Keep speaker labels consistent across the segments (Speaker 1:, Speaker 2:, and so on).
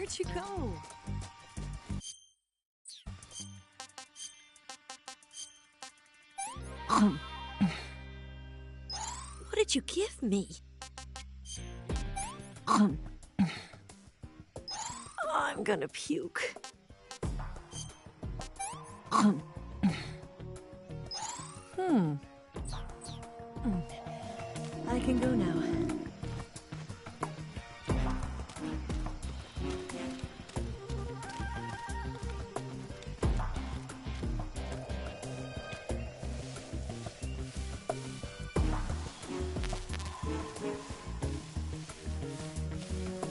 Speaker 1: Where'd you go? What did you give me? I'm gonna puke. I can go now.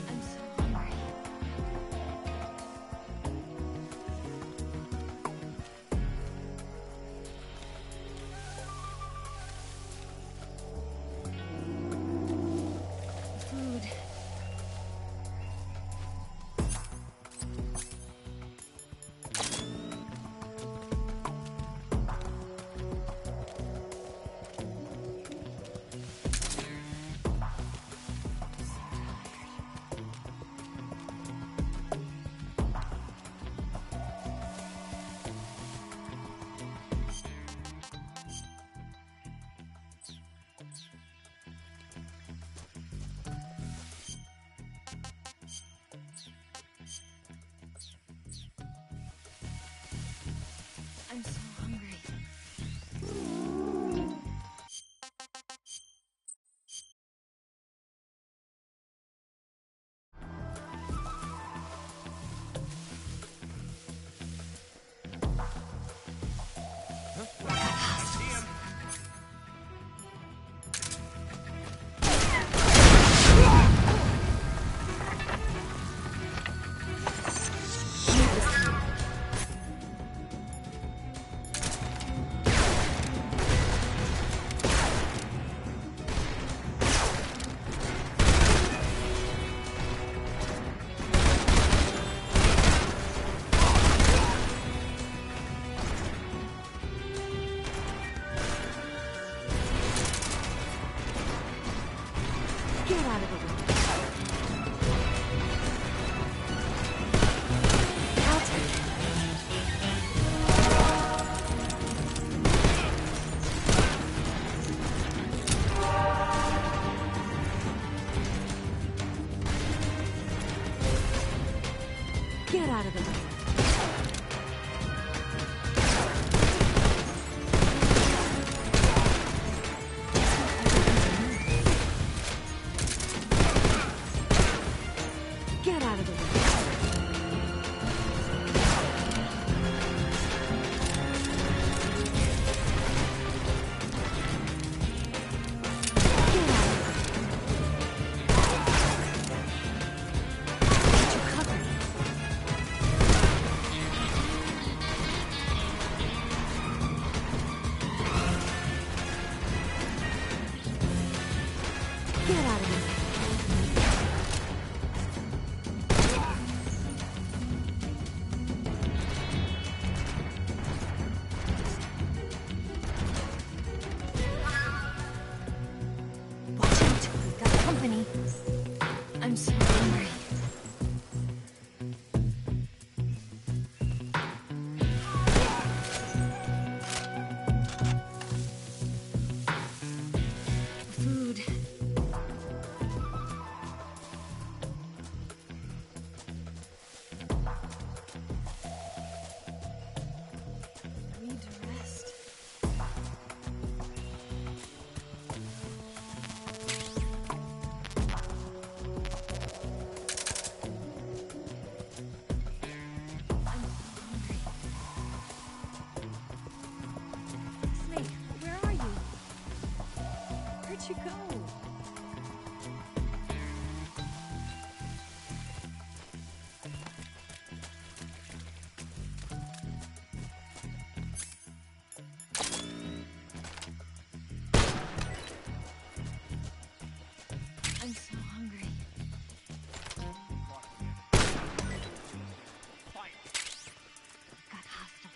Speaker 1: I'm so hungry. Food. I'm so hungry. Get out of the way. I'll take it. Get out of the way. Get out of the way. Get out of here. Watch out. We've got company. I'm so hungry. Food. I need to rest. I'm so hungry. Snake, where are you? Where'd you go? I'm so hungry. Got hostile.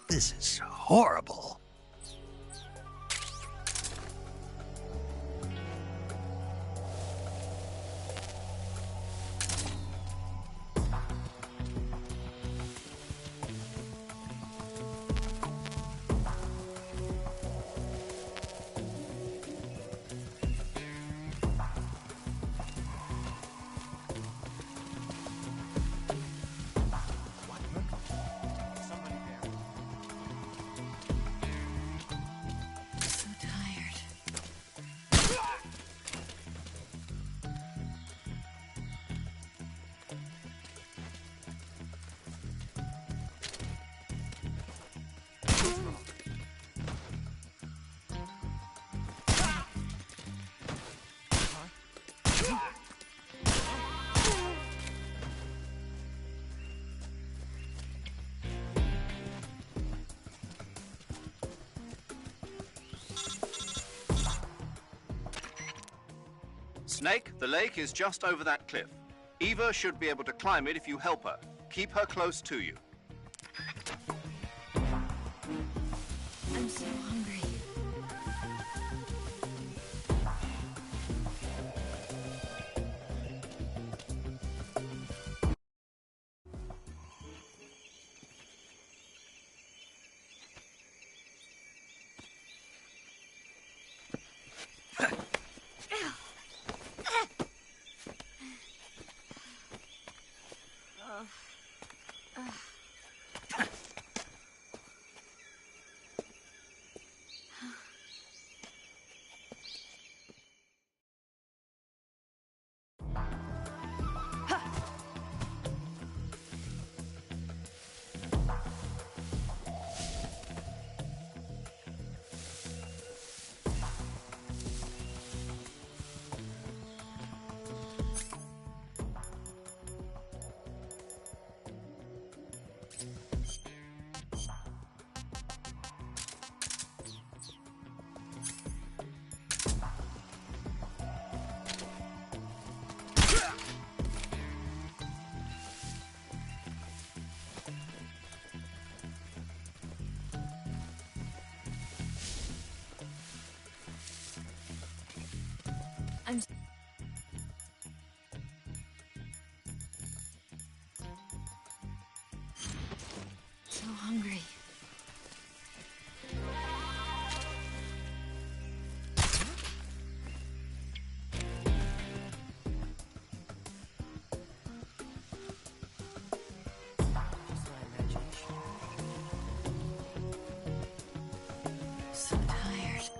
Speaker 2: This is horrible.
Speaker 1: So tired.
Speaker 3: Snake, the lake is just over that cliff. Eva should be able to climb it if you help her. Keep her close to you.
Speaker 1: I'm so hungry. I'm so hungry. So tired.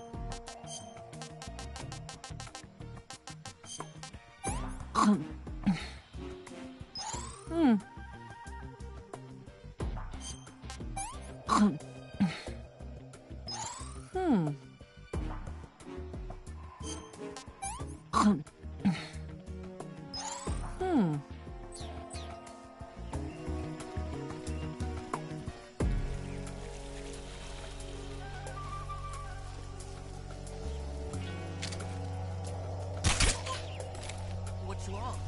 Speaker 2: What's wrong?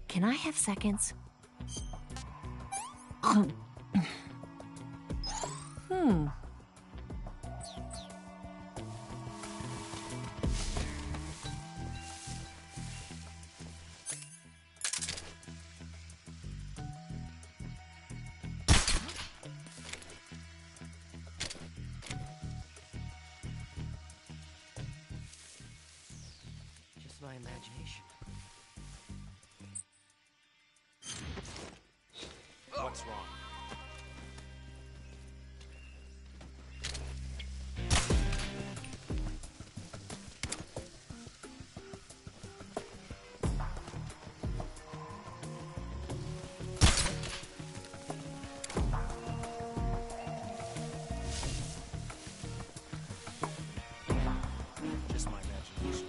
Speaker 1: Can I have seconds?
Speaker 2: Just my imagination. What's wrong? Just my imagination.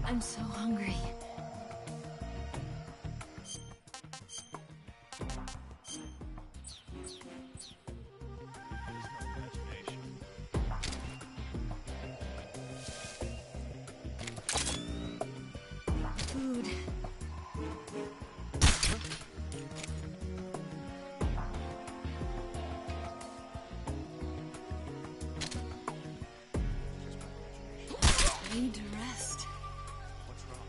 Speaker 1: I'm so hungry. Food. I need to rest.
Speaker 2: What's wrong?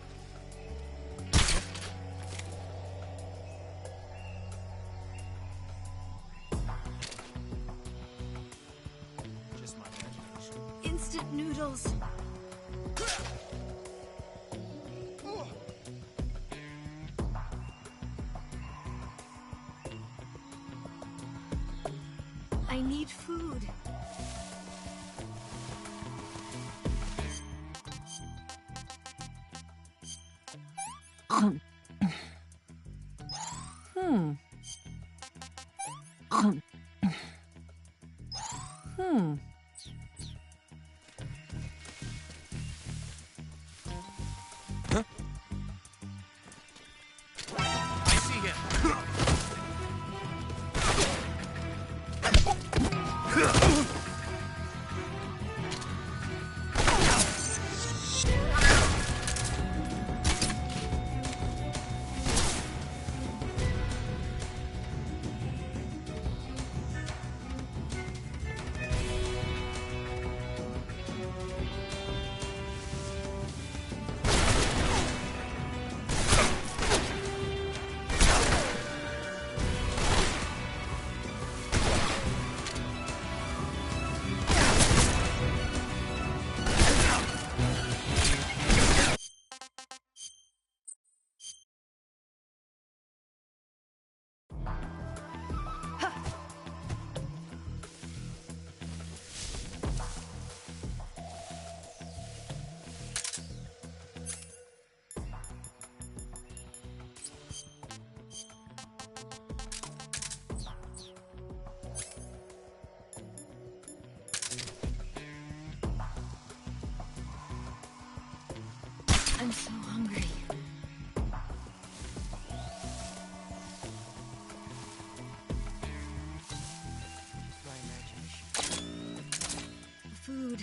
Speaker 2: Just my imagination.
Speaker 1: Instant noodles. I need food.
Speaker 2: I see him.
Speaker 1: I'm so hungry.
Speaker 2: My imagination.
Speaker 1: Food.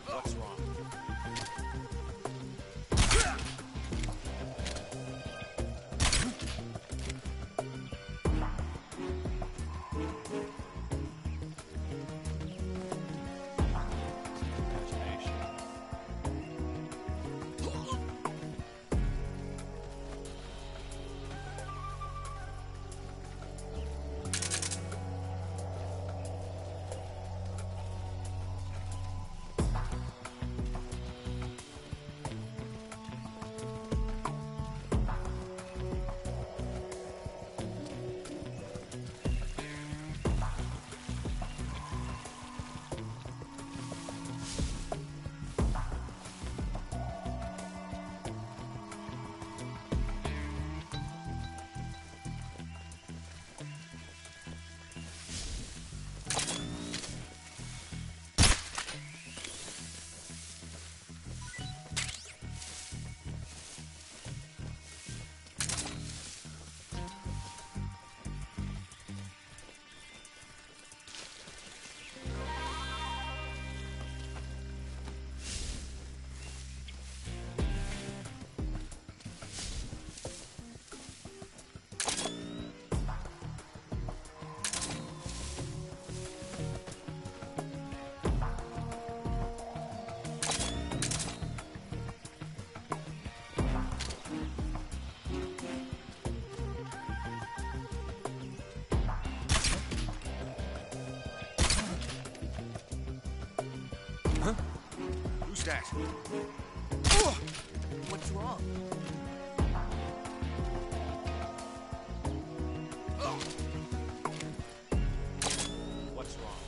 Speaker 2: What's wrong? Imagination. Who's that?
Speaker 4: What's wrong?
Speaker 2: What's wrong?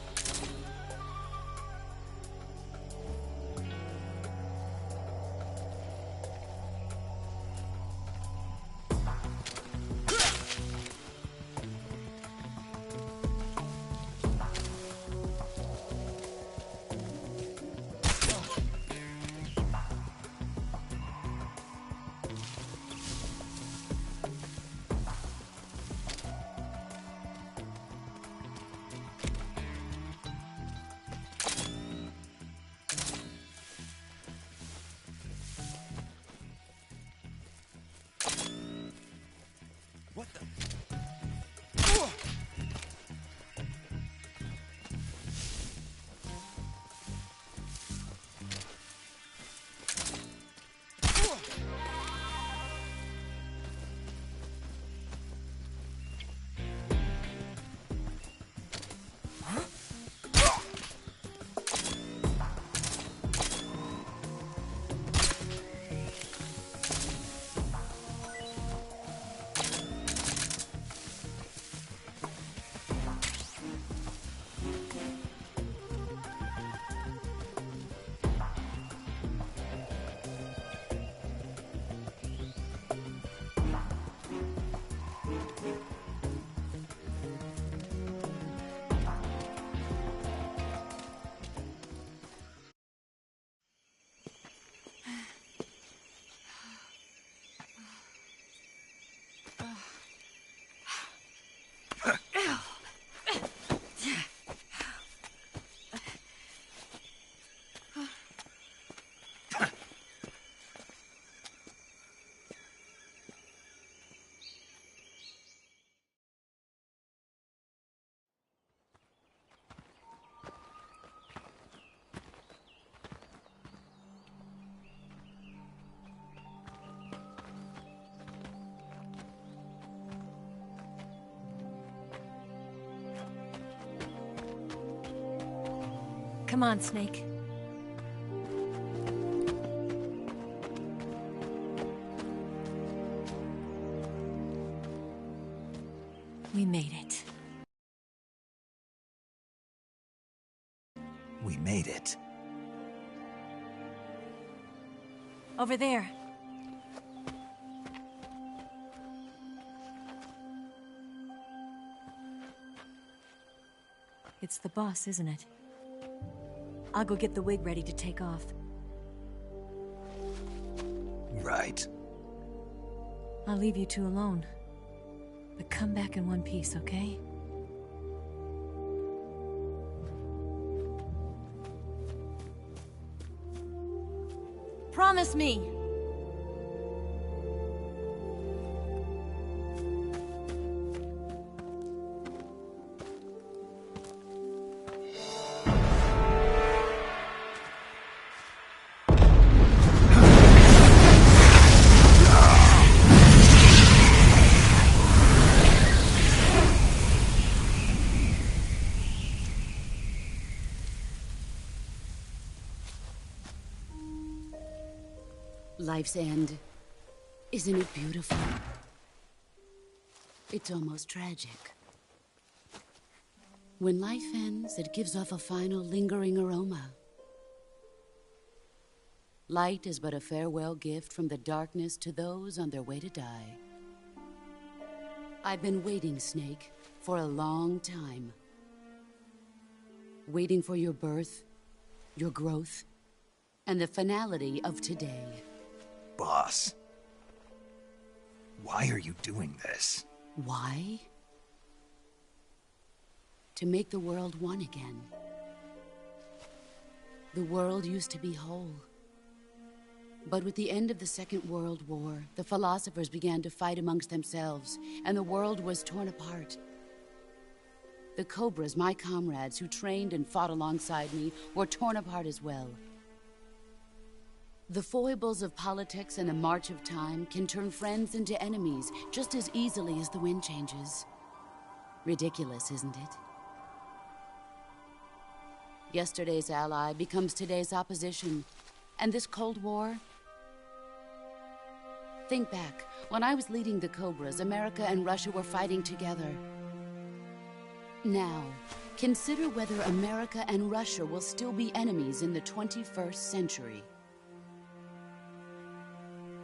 Speaker 1: Come on, Snake. We made it.
Speaker 4: We made it.
Speaker 1: Over there. It's the boss, isn't it? I'll go get the wig ready to take off.
Speaker 4: Right.
Speaker 1: I'll leave you two alone. But come back in one piece, okay? Promise me!
Speaker 5: Life's end. Isn't it beautiful? It's almost tragic. When life ends, it gives off a final lingering aroma. Light is but a farewell gift from the darkness to those on their way to die. I've been waiting, Snake, for a long time. Waiting for your birth, your growth, and the finality of today.
Speaker 4: Boss. Why are you doing this?
Speaker 5: Why? To make the world one again. The world used to be whole. But with the end of the Second World War, the philosophers began to fight amongst themselves, and the world was torn apart. The Cobras, my comrades who trained and fought alongside me, were torn apart as well. The foibles of politics and the march of time can turn friends into enemies just as easily as the wind changes. Ridiculous, isn't it? Yesterday's ally becomes today's opposition. And this Cold War? Think back. When I was leading the Cobras, America and Russia were fighting together. Now, consider whether America and Russia will still be enemies in the 21st century.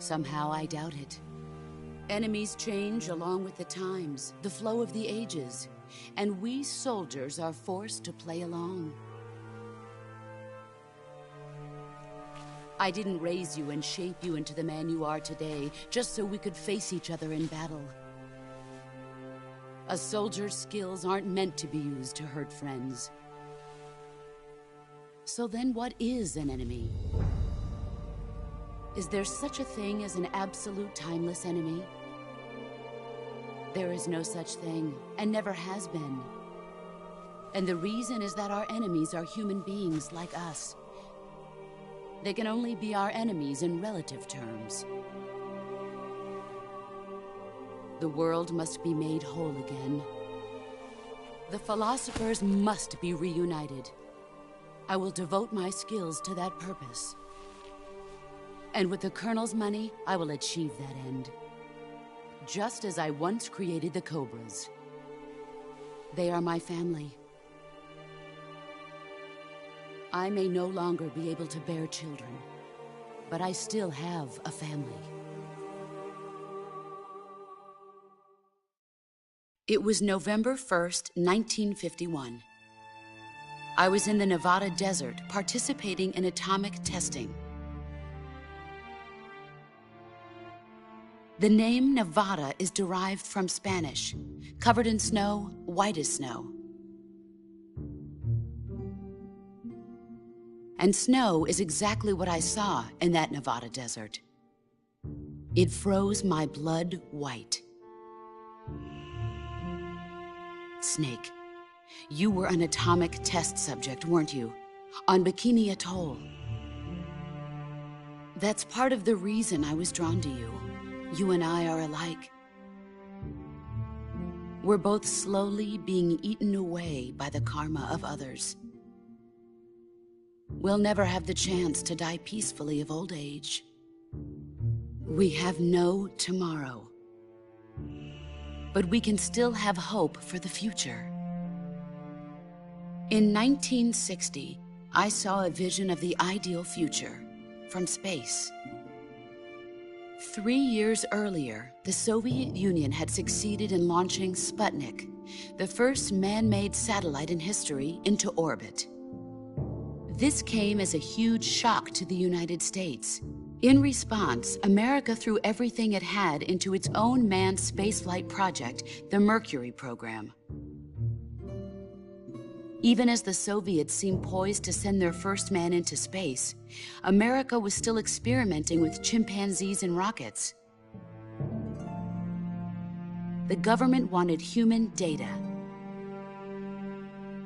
Speaker 5: Somehow I doubt it. Enemies change along with the times, the flow of the ages, and we soldiers are forced to play along. I didn't raise you and shape you into the man you are today just so we could face each other in battle. A soldier's skills aren't meant to be used to hurt friends. So then what is an enemy? Is there such a thing as an absolute timeless enemy? There is no such thing, and never has been. And the reason is that our enemies are human beings like us. They can only be our enemies in relative terms. The world must be made whole again. The philosophers must be reunited. I will devote my skills to that purpose. And with the Colonel's money, I will achieve that end. Just as I once created the Cobras. They are my family. I may no longer be able to bear children, but I still have a family. It was November 1st, 1951. I was in the Nevada desert participating in atomic testing. The name Nevada is derived from Spanish, covered in snow, white as snow. And snow is exactly what I saw in that Nevada desert. It froze my blood white. Snake, you were an atomic test subject, weren't you? On Bikini Atoll. That's part of the reason I was drawn to you. You and I are alike. We're both slowly being eaten away by the karma of others. we'll never have the chance to die peacefully of old age. We have no tomorrow. But we can still have hope for the future. In 1960, I saw a vision of the ideal future from space. 3 years earlier, the Soviet Union had succeeded in launching Sputnik, the first man-made satellite in history, into orbit. This came as a huge shock to the United States. In response, America threw everything it had into its own manned spaceflight project, the Mercury program. Even as the Soviets seemed poised to send their first man into space, America was still experimenting with chimpanzees and rockets. The government wanted human data.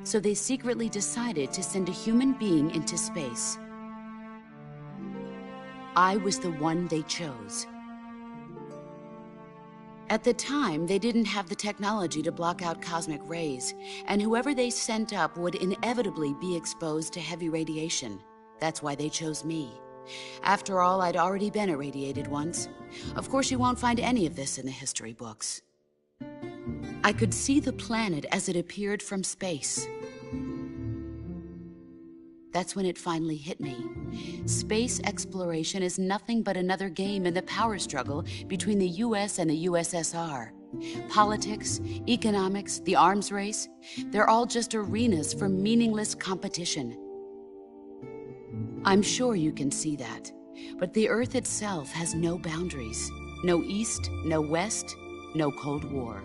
Speaker 5: So they secretly decided to send a human being into space. I was the one they chose. At the time, they didn't have the technology to block out cosmic rays, and whoever they sent up would inevitably be exposed to heavy radiation. That's why they chose me. After all, I'd already been irradiated once. Of course, you won't find any of this in the history books. I could see the planet as it appeared from space. That's when it finally hit me. Space exploration is nothing but another game in the power struggle between the US and the USSR. Politics, economics, the arms race, they're all just arenas for meaningless competition. I'm sure you can see that, but the Earth itself has no boundaries. No East, no West, no Cold War.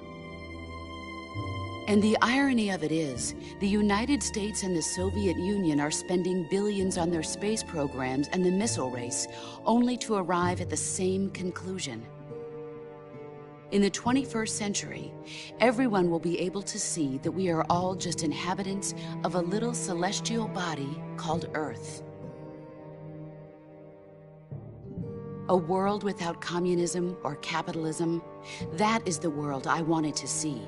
Speaker 5: And the irony of it is, the United States and the Soviet Union are spending billions on their space programs and the missile race, only to arrive at the same conclusion. In the 21st century, everyone will be able to see that we are all just inhabitants of a little celestial body called Earth. A world without communism or capitalism, that is the world I wanted to see.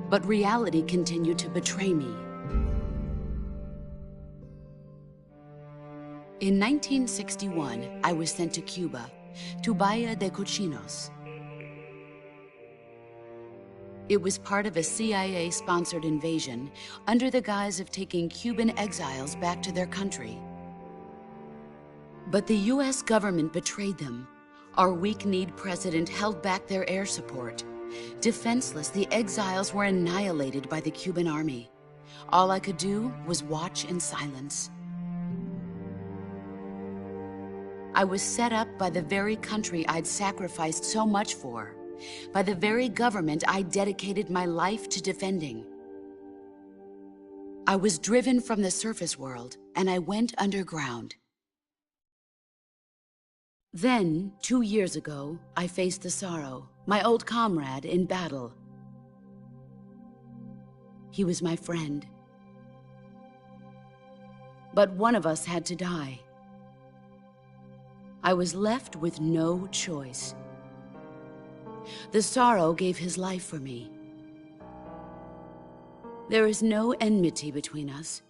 Speaker 5: But reality continued to betray me. In 1961, I was sent to Cuba, to Bahia de Cochinos. It was part of a CIA-sponsored invasion under the guise of taking Cuban exiles back to their country. But the US government betrayed them. Our weak-kneed president held back their air support. Defenseless, the exiles were annihilated by the Cuban army. All I could do was watch in silence. I was set up by the very country I'd sacrificed so much for, by the very government I dedicated my life to defending. I was driven from the surface world, and I went underground. Then, 2 years ago, I faced the Sorrow, my old comrade in battle. He was my friend. But one of us had to die. I was left with no choice. The Sorrow gave his life for me. There is no enmity between us.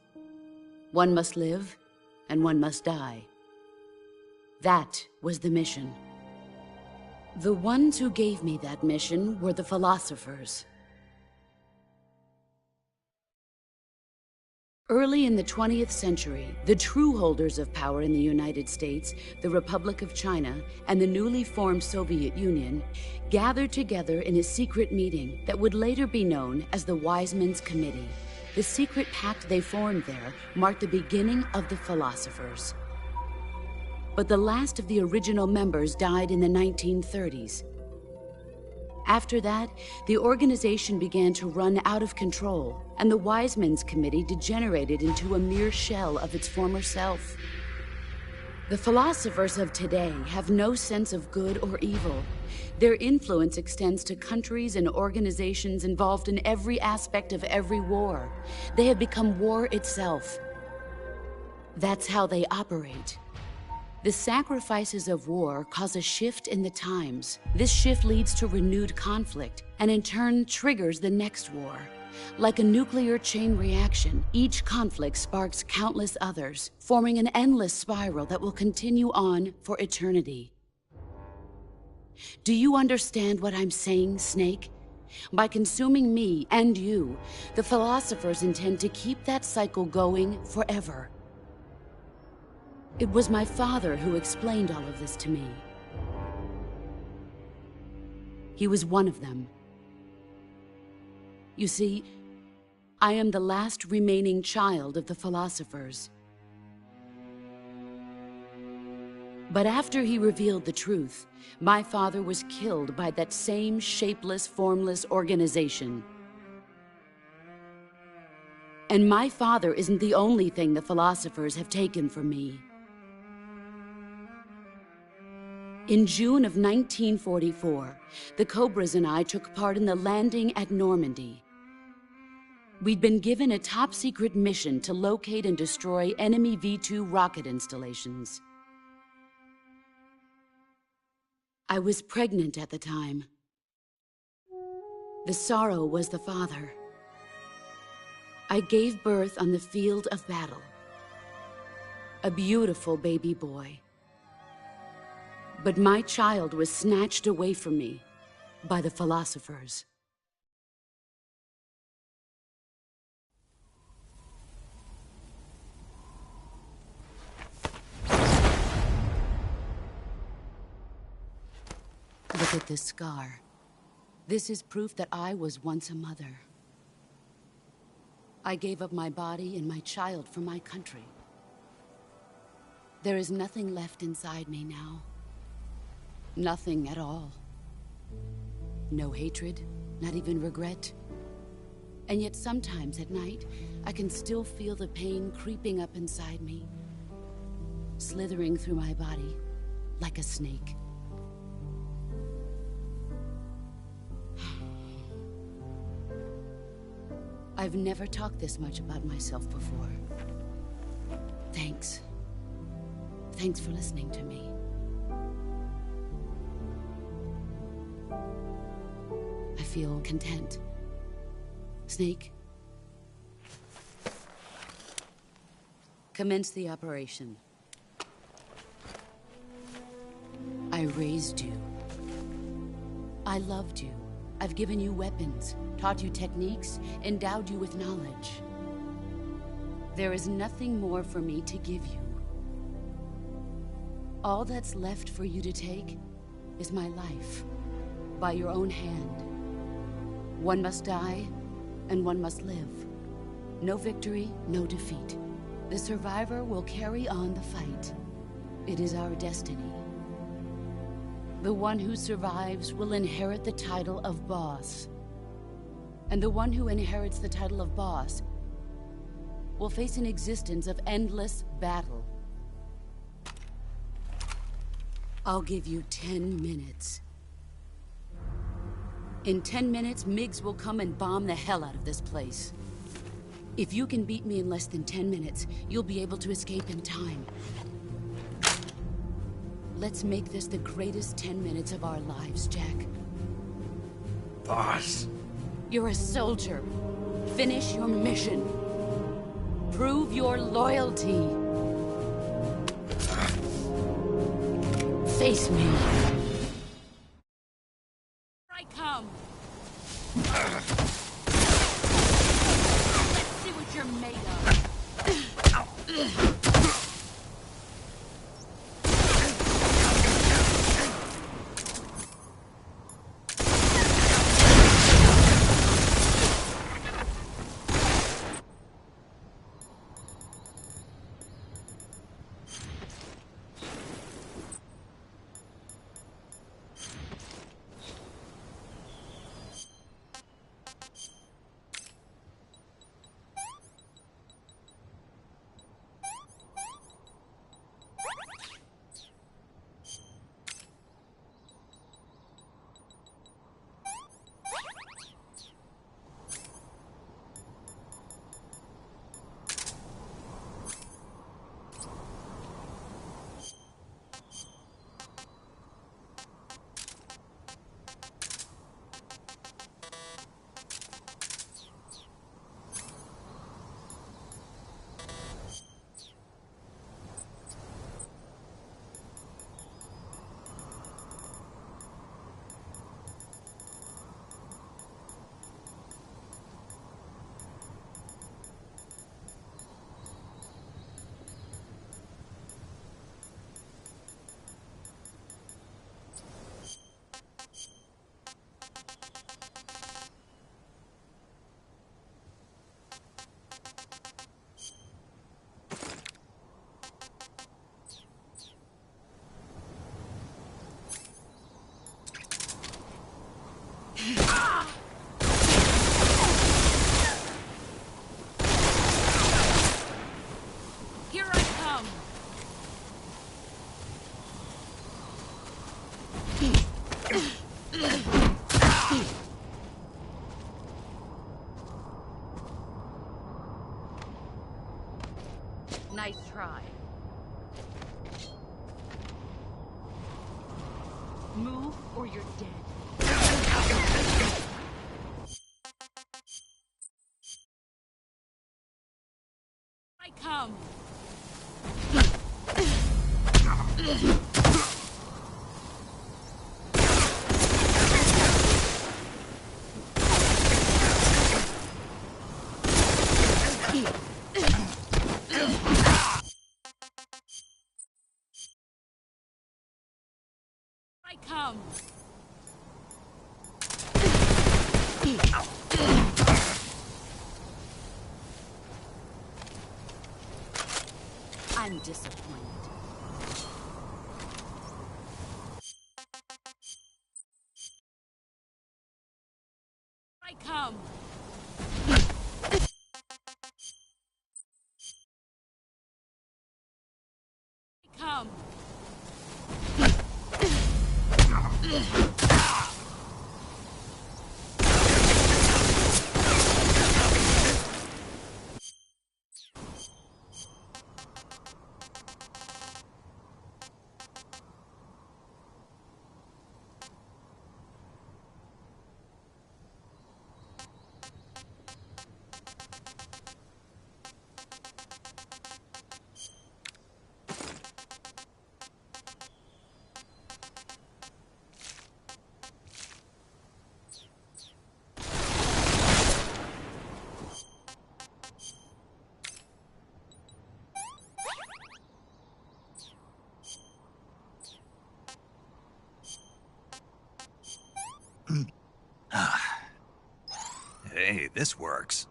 Speaker 5: One must live, and one must die. That was the mission. The ones who gave me that mission were the philosophers. Early in the 20th century, the true holders of power in the United States, the Republic of China, and the newly formed Soviet Union gathered together in a secret meeting that would later be known as the Wiseman's Committee. The secret pact they formed there marked the beginning of the philosophers. But the last of the original members died in the 1930s. After that, the organization began to run out of control, and the Wiseman's Committee degenerated into a mere shell of its former self. The philosophers of today have no sense of good or evil. Their influence extends to countries and organizations involved in every aspect of every war. They have become war itself. That's how they operate. The sacrifices of war cause a shift in the times. This shift leads to renewed conflict, and in turn triggers the next war. Like a nuclear chain reaction, each conflict sparks countless others, forming an endless spiral that will continue on for eternity. Do you understand what I'm saying, Snake? By consuming me and you, the philosophers intend to keep that cycle going forever. It was my father who explained all of this to me. He was one of them. You see, I am the last remaining child of the philosophers. But after he revealed the truth, my father was killed by that same shapeless, formless organization. And my father isn't the only thing the philosophers have taken from me. In June of 1944, the Cobras and I took part in the landing at Normandy. We'd been given a top-secret mission to locate and destroy enemy V-2 rocket installations. I was pregnant at the time. The sorrow was the father. I gave birth on the field of battle. A beautiful baby boy. But my child was snatched away from me by the philosophers. Look at this scar. This is proof that I was once a mother. I gave up my body and my child for my country. There is nothing left inside me now. Nothing at all. No hatred, not even regret. And yet sometimes at night, I can still feel the pain creeping up inside me, slithering through my body like a snake. I've never talked this much about myself before. Thanks. Thanks for listening to me. I feel content. Snake? Commence the operation. I raised you. I loved you. I've given you weapons, taught you techniques, endowed you with knowledge. There is nothing more for me to give you. All that's left for you to take is my life, by your own hand. One must die, and one must live. No victory, no defeat. The survivor will carry on the fight. It is our destiny. The one who survives will inherit the title of boss. And the one who inherits the title of boss will face an existence of endless battle. I'll give you 10 minutes. In 10 minutes, MiGs will come and bomb the hell out of this place. If you can beat me in less than 10 minutes, you'll be able to escape in time. Let's make this the greatest 10 minutes of our lives, Jack.
Speaker 4: Boss.
Speaker 5: You're a soldier. Finish your mission. Prove your loyalty. Face me. Here I come. Let's see what you're made of. Nice try. Move or you're dead. I come. I come. I'm disappointed. I come. I come.
Speaker 4: Hey, this works.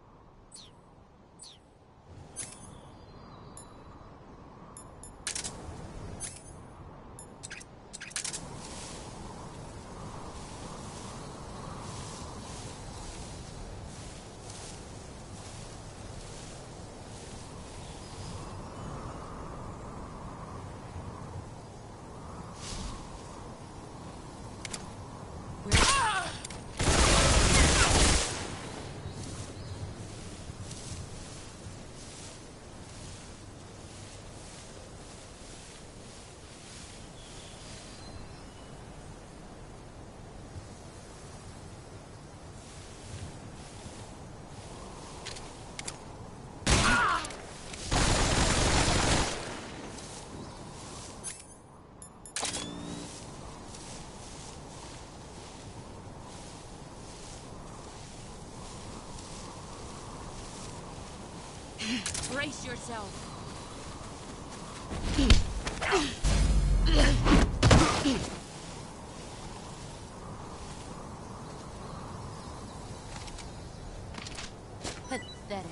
Speaker 4: Brace yourself. Pathetic.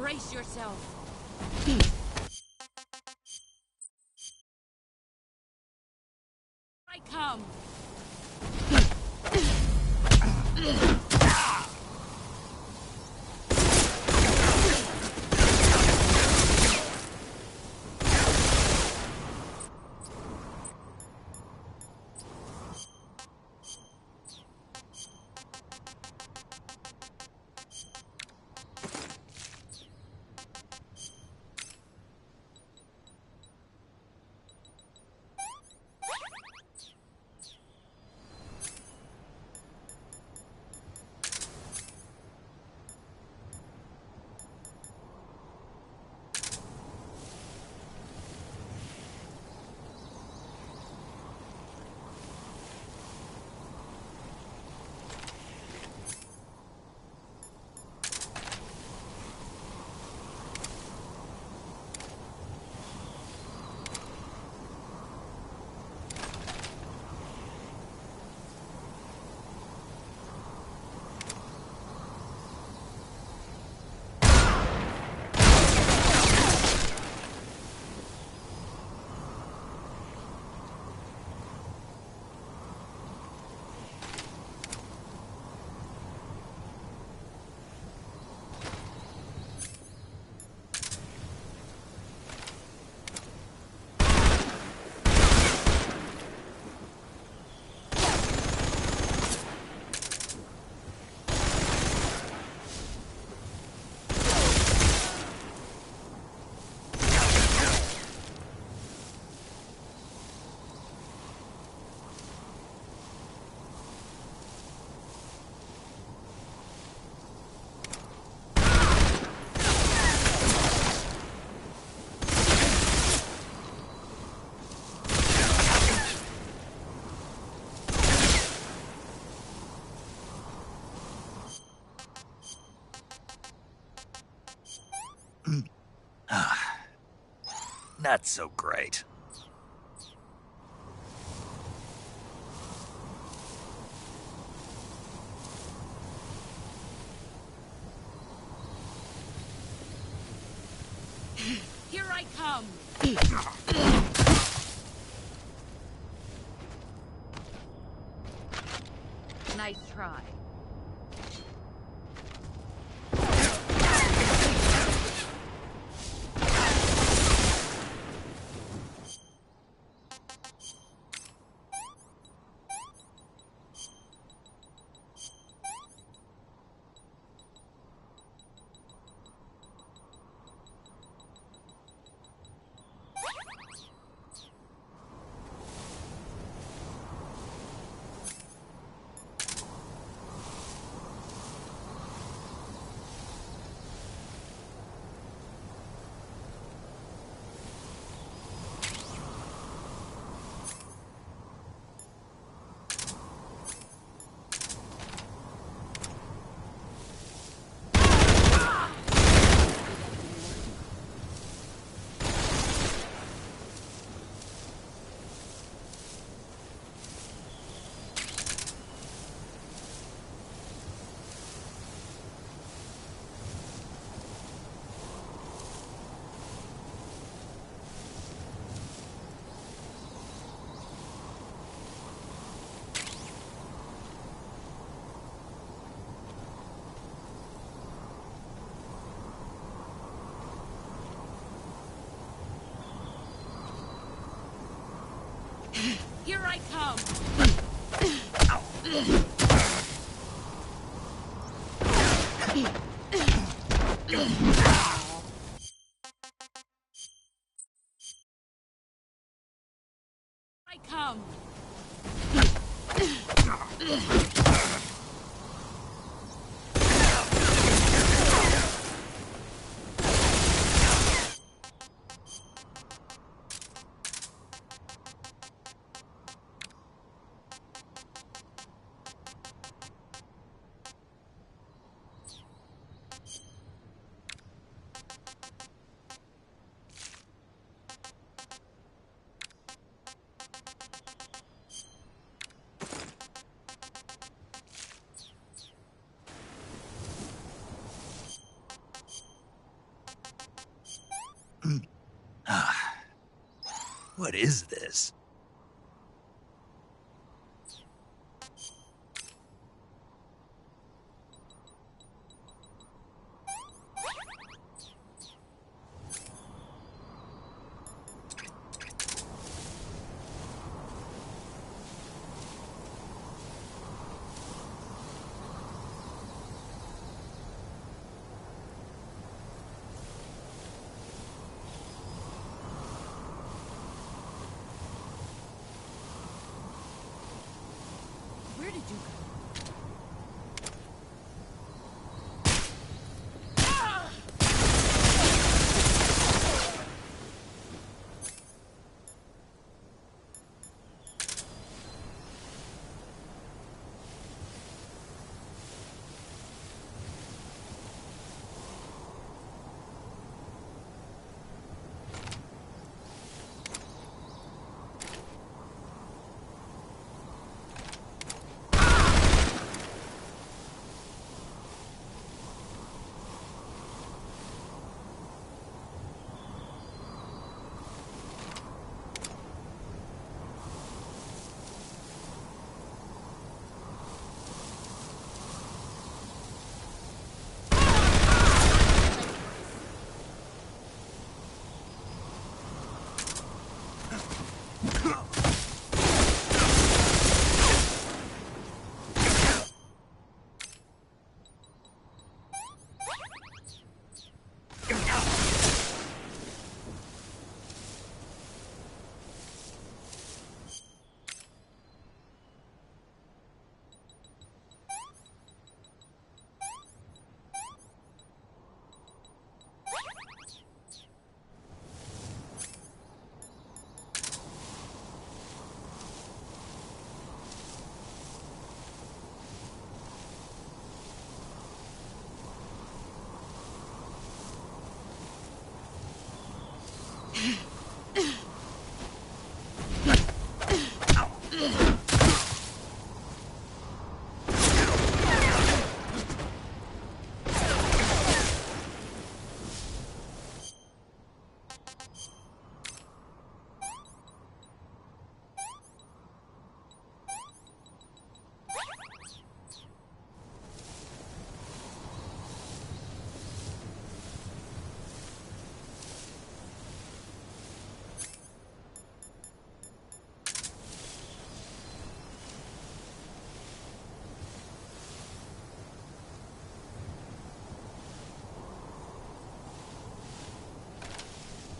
Speaker 4: Brace yourself. I come. Not so great.
Speaker 5: Here I come! Nice try. Here I come! I come!
Speaker 4: What is this?
Speaker 5: Where did you go?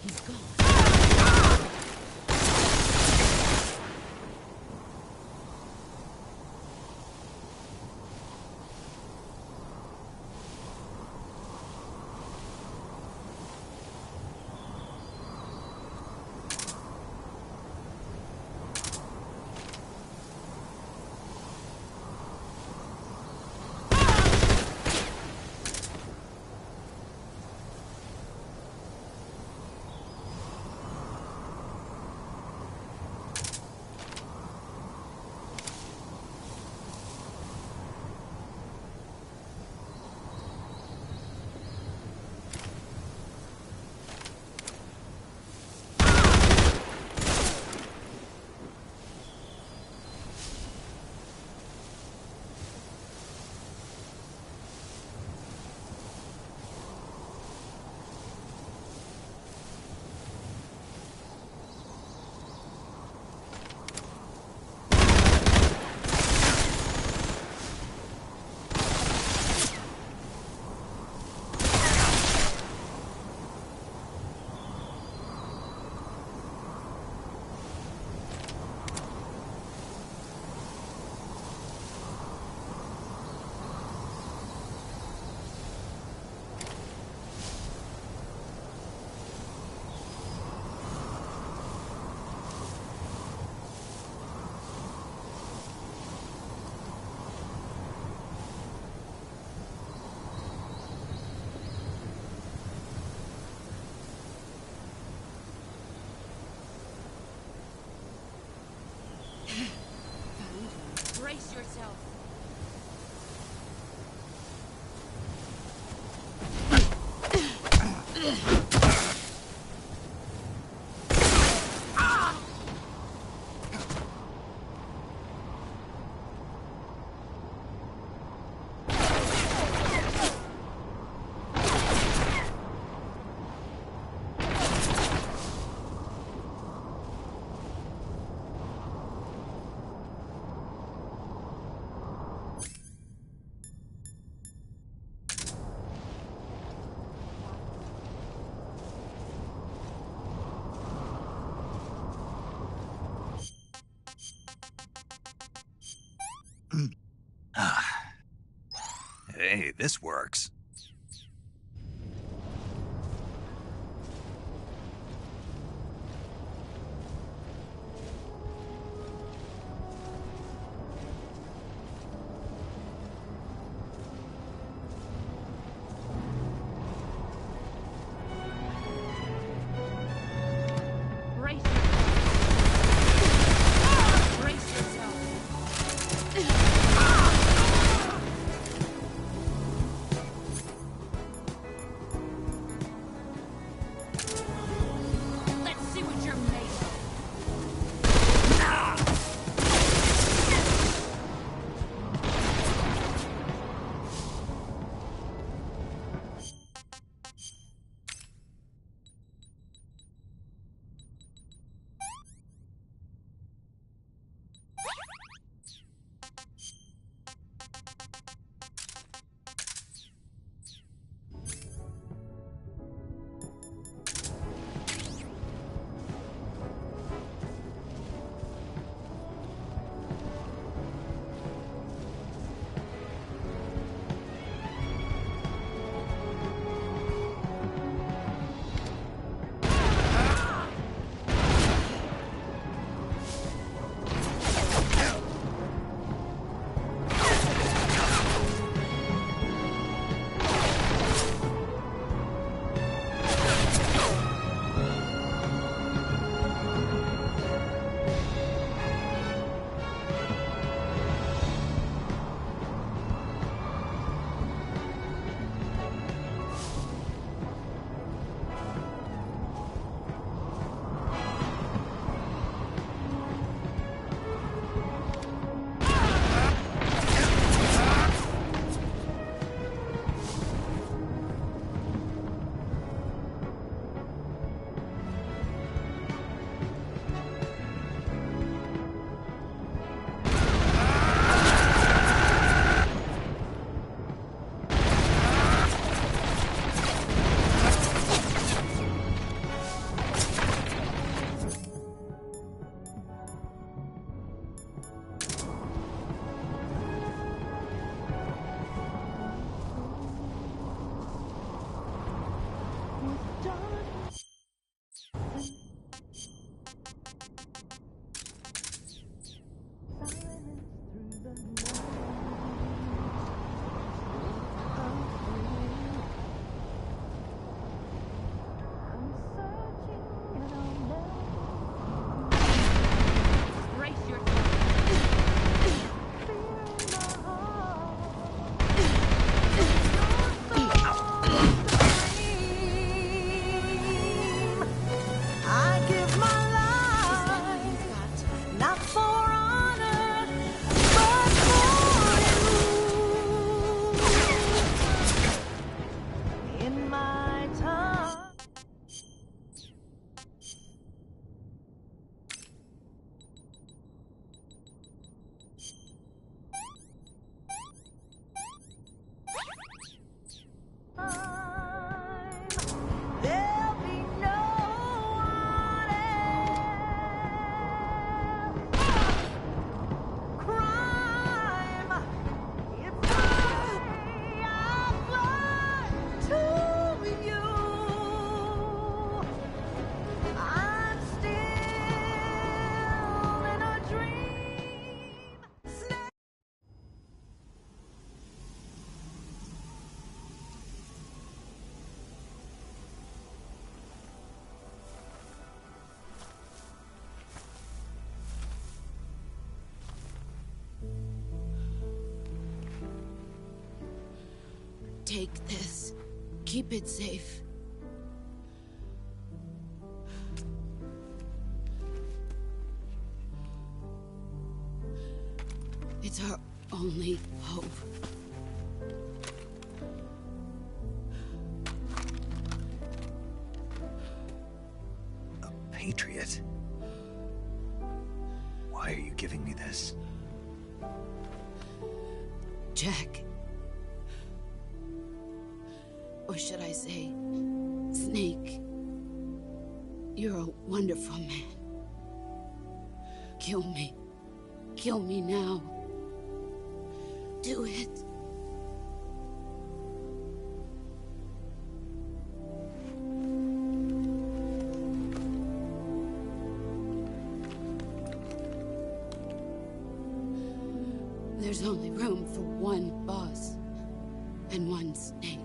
Speaker 5: He's gone. Brace yourself.
Speaker 4: this works.
Speaker 5: Brace yourself. Brace yourself. Let's see what you're made of. Brace yourself.
Speaker 6: I give my life, not for honor, but for you. In my time. There'll be no one else. Crime, it's the way I fly to you. I'm still in a dream.
Speaker 5: Take this. Keep it safe. It's our only hope.
Speaker 4: A patriot? Why are you giving me this?
Speaker 5: Jack. Or should I say, Snake. You're a wonderful man. Kill me. Kill me now. Do it. There's only room for one boss and one snake.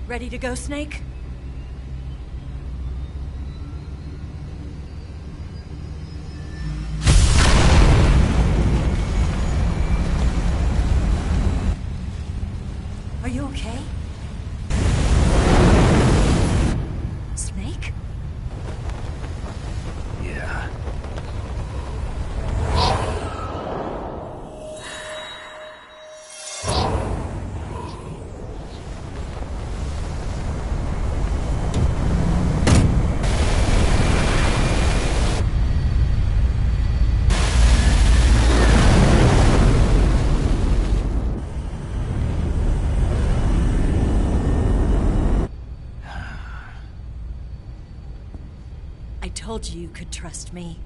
Speaker 1: Ready to go, Snake? Are you okay? Snake?
Speaker 4: Yeah.
Speaker 1: I told you you could trust me.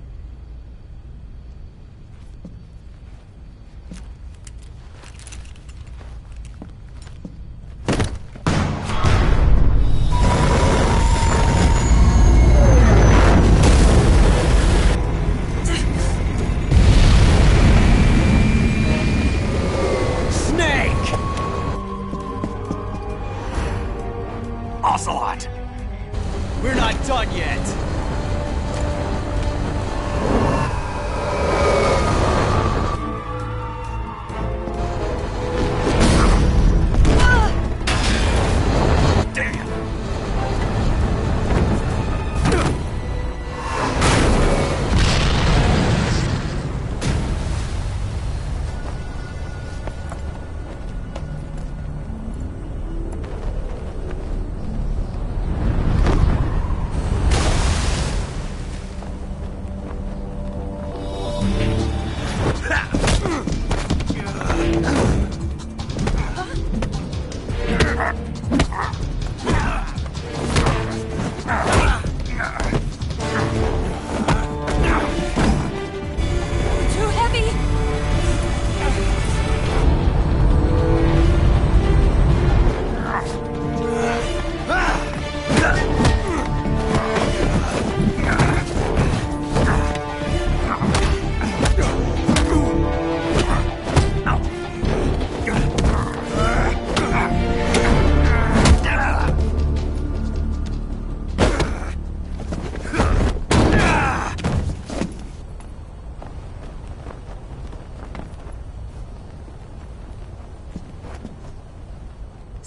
Speaker 4: Snake! Ocelot!
Speaker 7: We're not done yet!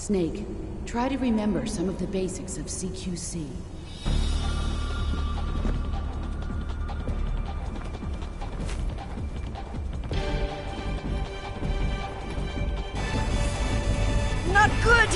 Speaker 5: Snake, try to remember some of the basics of CQC.
Speaker 1: Not good!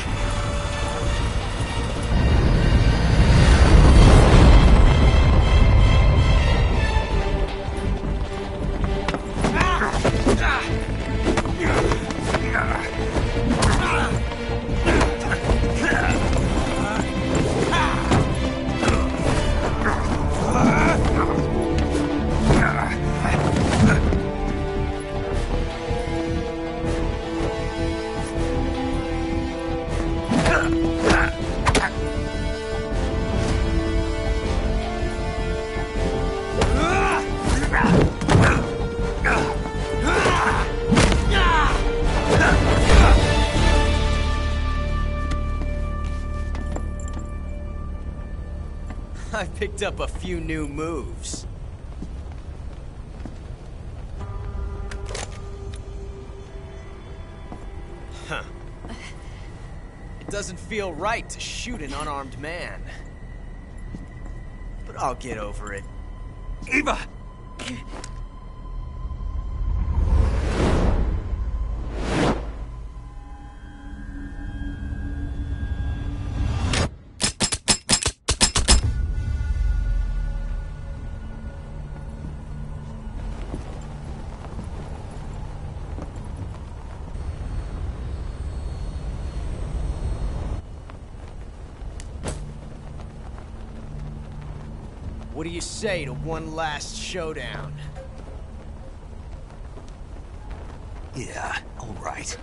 Speaker 7: I picked up a few new moves. Huh. It doesn't feel right to shoot an unarmed man. But I'll get over it.
Speaker 4: Eva!
Speaker 7: What do you say to one last showdown?
Speaker 4: Yeah, all right.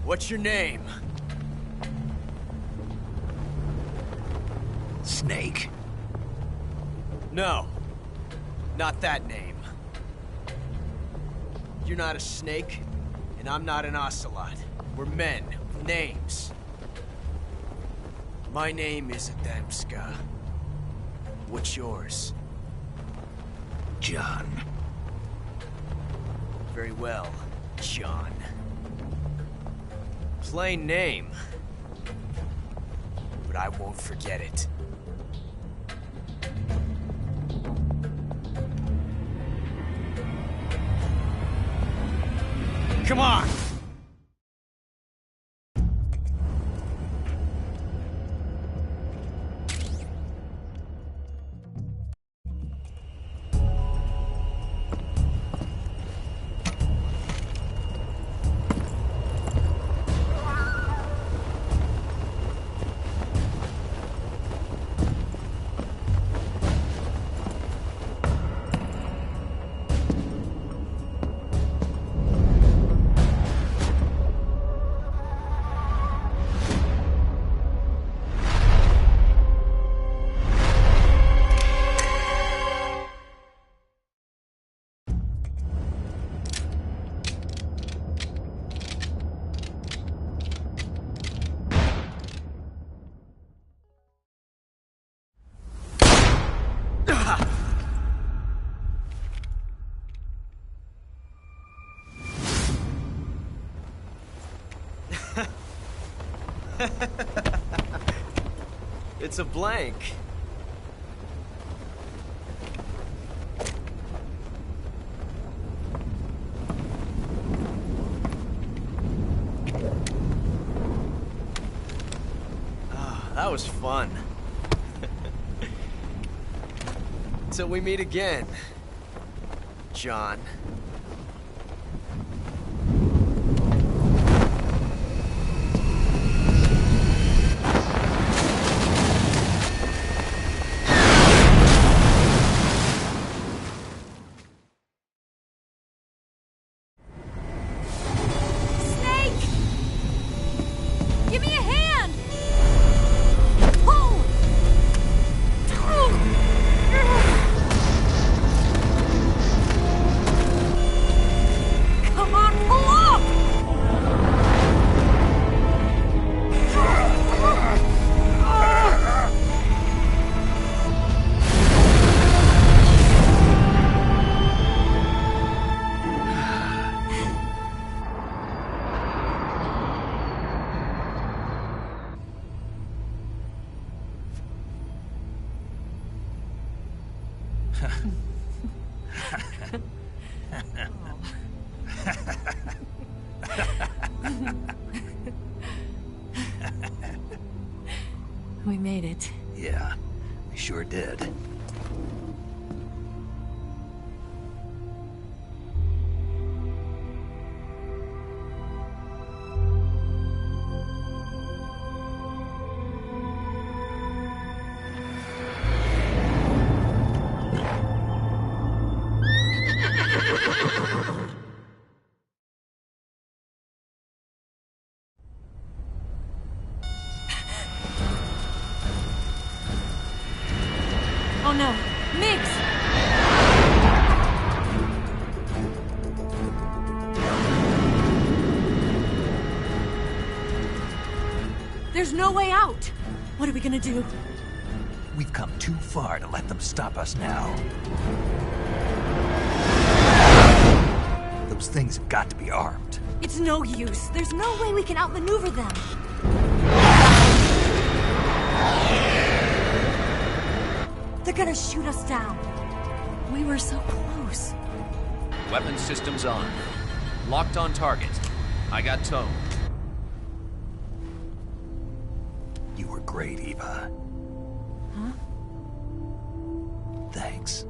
Speaker 7: What's your name?
Speaker 4: Snake.
Speaker 7: No. Not that name. You're not a snake, and I'm not an ocelot. We're men with names. My name is Adamska. What's yours?
Speaker 4: John.
Speaker 7: Very well, John. Plain name. But I won't forget it. Come on! It's a blank. That was fun. Till we meet again. John.
Speaker 1: Snake! Give me a hand! Pull! Come on, pull up! We made it.
Speaker 4: Yeah, we sure did.
Speaker 1: Oh no, Miggs! There's no way out! What are we gonna do?
Speaker 4: We've come too far to let them stop us now. Those things have got to be armed.
Speaker 1: It's no use. There's no way we can outmaneuver them. They're gonna shoot us down. We were so close.
Speaker 2: Weapons systems on. Locked on target. I got towed.
Speaker 4: You were great, Eva.
Speaker 1: Huh?
Speaker 4: Thanks.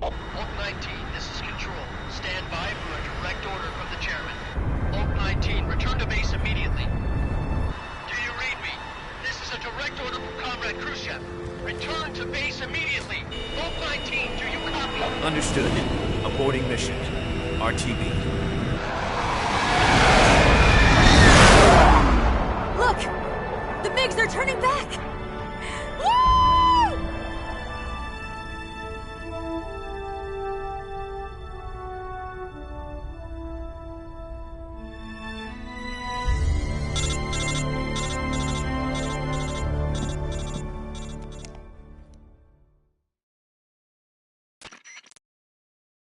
Speaker 8: Oak 19, this is Control. Stand by for a direct order from the chairman. Oak 19, return to base immediately. Do you read me? This is a direct order from Comrade Khrushchev. Return to base immediately. Oak 19, do you copy?
Speaker 2: Understood. Aborting mission. RTB.
Speaker 1: Look! The MiGs are turning back! Woo!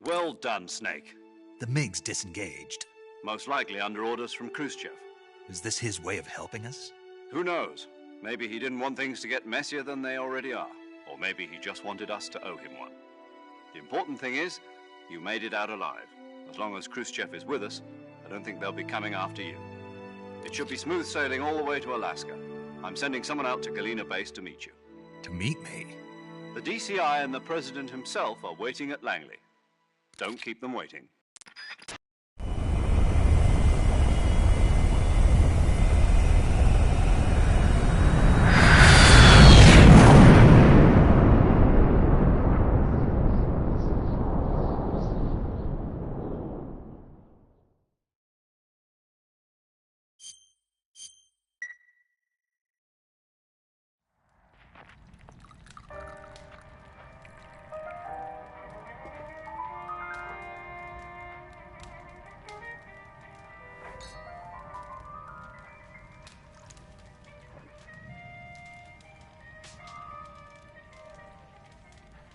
Speaker 3: Well done, Snake.
Speaker 4: The MiGs disengaged.
Speaker 3: Most likely under orders from Khrushchev.
Speaker 4: Is this his way of helping us?
Speaker 3: Who knows? Maybe he didn't want things to get messier than they already are. Or maybe he just wanted us to owe him one. The important thing is, you made it out alive. As long as Khrushchev is with us, I don't think they'll be coming after you. It should be smooth sailing all the way to Alaska. I'm sending someone out to Galena Base to meet you.
Speaker 4: To meet me?
Speaker 3: The DCI and the President himself are waiting at Langley. Don't keep them waiting.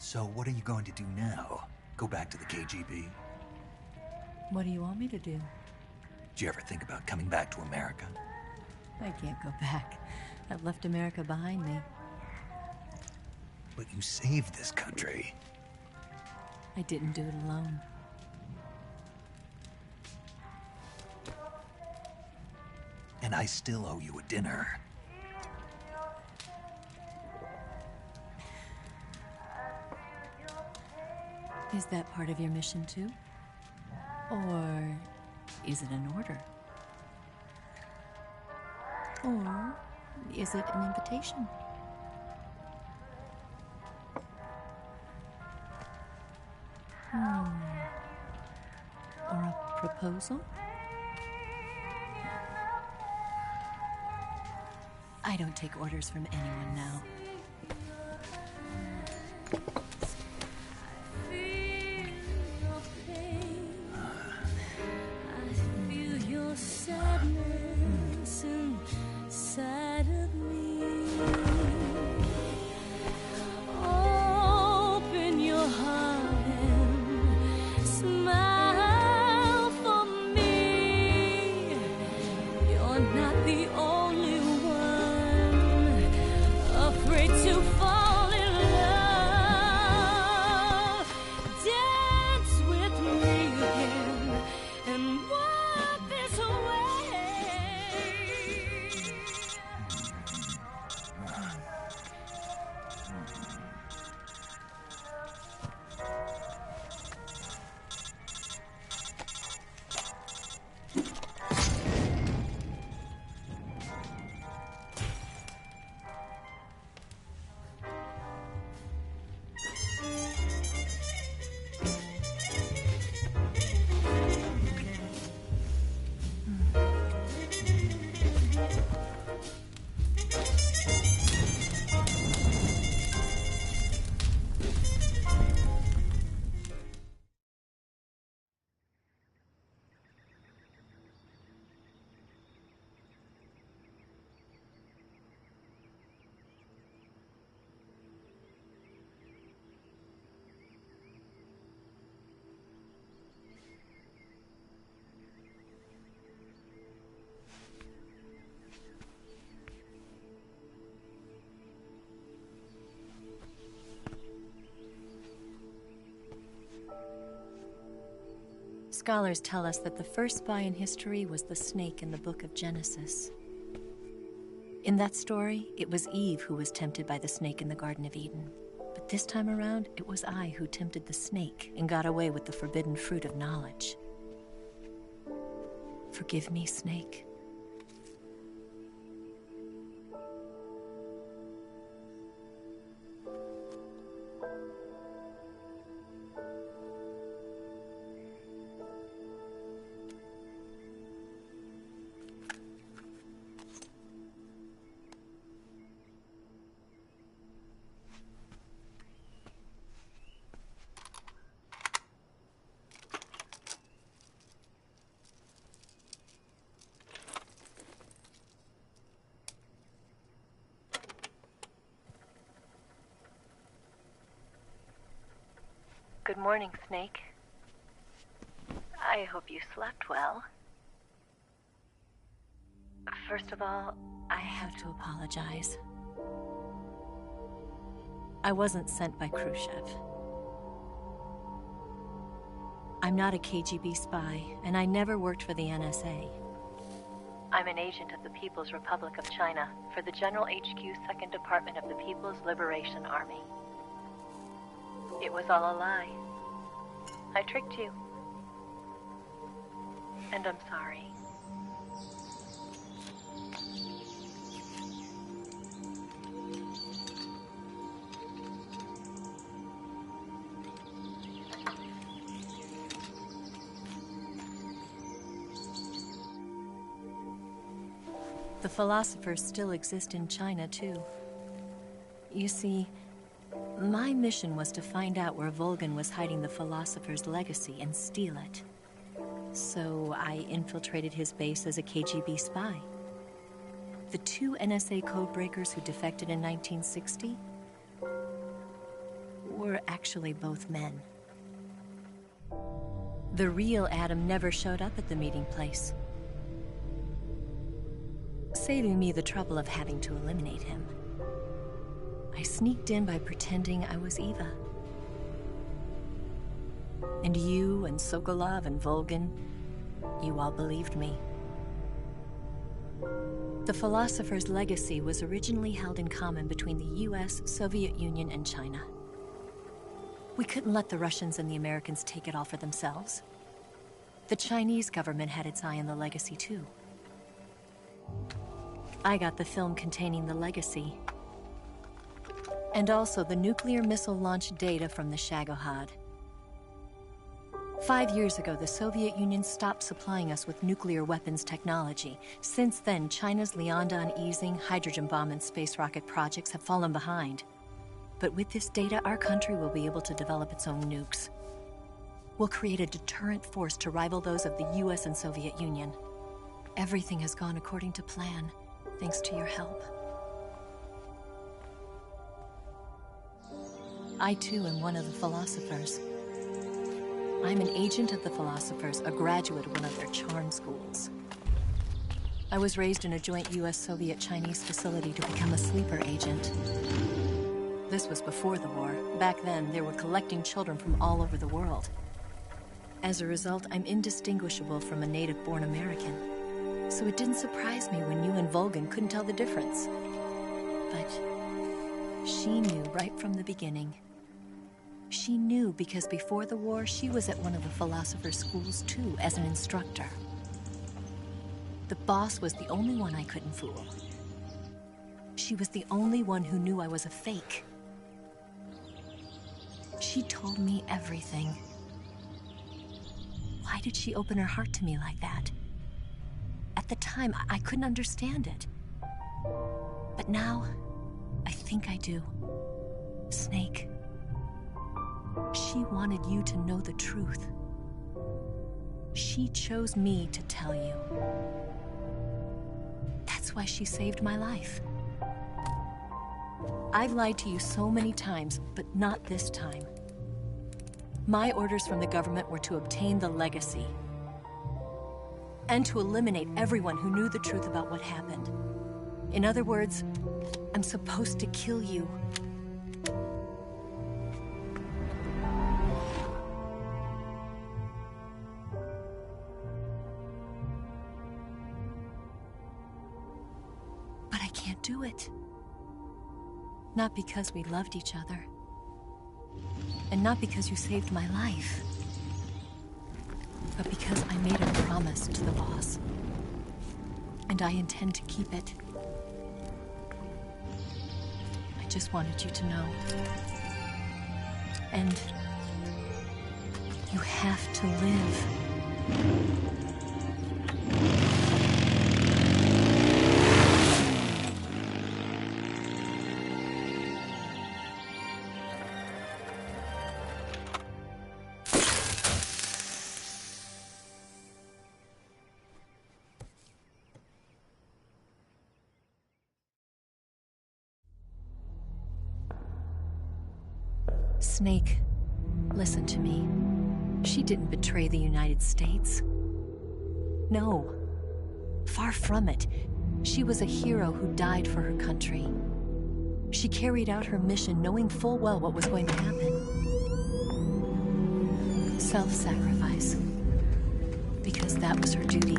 Speaker 4: So what are you going to do now? Go back to the KGB?
Speaker 1: What do you want me to do?
Speaker 4: Did you ever think about coming back to America?
Speaker 1: I can't go back. I've left America behind me.
Speaker 4: But you saved this country.
Speaker 1: I didn't do it alone.
Speaker 4: and I still owe you a dinner.
Speaker 1: Is that part of your mission too? Or is it an order? Or is it an invitation? Or a proposal? I don't take orders from anyone now. Scholars tell us that the first spy in history was the snake in the book of Genesis. In that story, it was Eve who was tempted by the snake in the Garden of Eden. But this time around, it was I who tempted the snake and got away with the forbidden fruit of knowledge. Forgive me, Snake.
Speaker 9: Good morning, Snake. I hope you slept well. First of all,
Speaker 1: I have to apologize. I wasn't sent by Khrushchev. I'm not a KGB spy, and I never worked for the NSA.
Speaker 9: I'm an agent of the People's Republic of China for the General HQ 2nd Department of the People's Liberation Army. It was all a lie. I tricked you. And I'm sorry.
Speaker 1: The philosophers still exist in China, too. You see, my mission was to find out where Volgin was hiding the philosopher's legacy and steal it. So I infiltrated his base as a KGB spy. The 2 NSA codebreakers who defected in 1960 were actually both men. The real Adam never showed up at the meeting place, saving me the trouble of having to eliminate him. I sneaked in by pretending I was Eva. And you and Sokolov and Volgin, you all believed me. The Philosopher's legacy was originally held in common between the US, Soviet Union, and China. We couldn't let the Russians and the Americans take it all for themselves. The Chinese government had its eye on the legacy, too. I got the film containing the legacy, and also the nuclear missile launch data from the Shagohod. 5 years ago, the Soviet Union stopped supplying us with nuclear weapons technology. Since then, China's Liaodong easing, hydrogen bomb, and space rocket projects have fallen behind. But with this data, our country will be able to develop its own nukes. We'll create a deterrent force to rival those of the US and Soviet Union. Everything has gone according to plan, thanks to your help. I, too, am one of the Philosophers. I'm an agent of the Philosophers, a graduate of one of their charm schools. I was raised in a joint US-Soviet-Chinese facility to become a sleeper agent. This was before the war. Back then, they were collecting children from all over the world. As a result, I'm indistinguishable from a native-born American. So it didn't surprise me when you and Volgin couldn't tell the difference. But she knew right from the beginning. She knew because before the war, she was at one of the Philosopher's schools too, as an instructor. The boss was the only one I couldn't fool. She was the only one who knew I was a fake. She told me everything. Why did she open her heart to me like that? At the time, I couldn't understand it. But now, I think I do. Snake. She wanted you to know the truth. She chose me to tell you. That's why she saved my life. I've lied to you so many times, but not this time. My orders from the government were to obtain the legacy and to eliminate everyone who knew the truth about what happened. In other words, I'm supposed to kill you. But I can't do it. Not because we loved each other. And not because you saved my life. But because I made a promise to the boss. And I intend to keep it. I just wanted you to know. And you have to live. Snake, listen to me. She didn't betray the United States. No. Far from it. She was a hero who died for her country. She carried out her mission knowing full well what was going to happen. Self-sacrifice. Because that was her duty.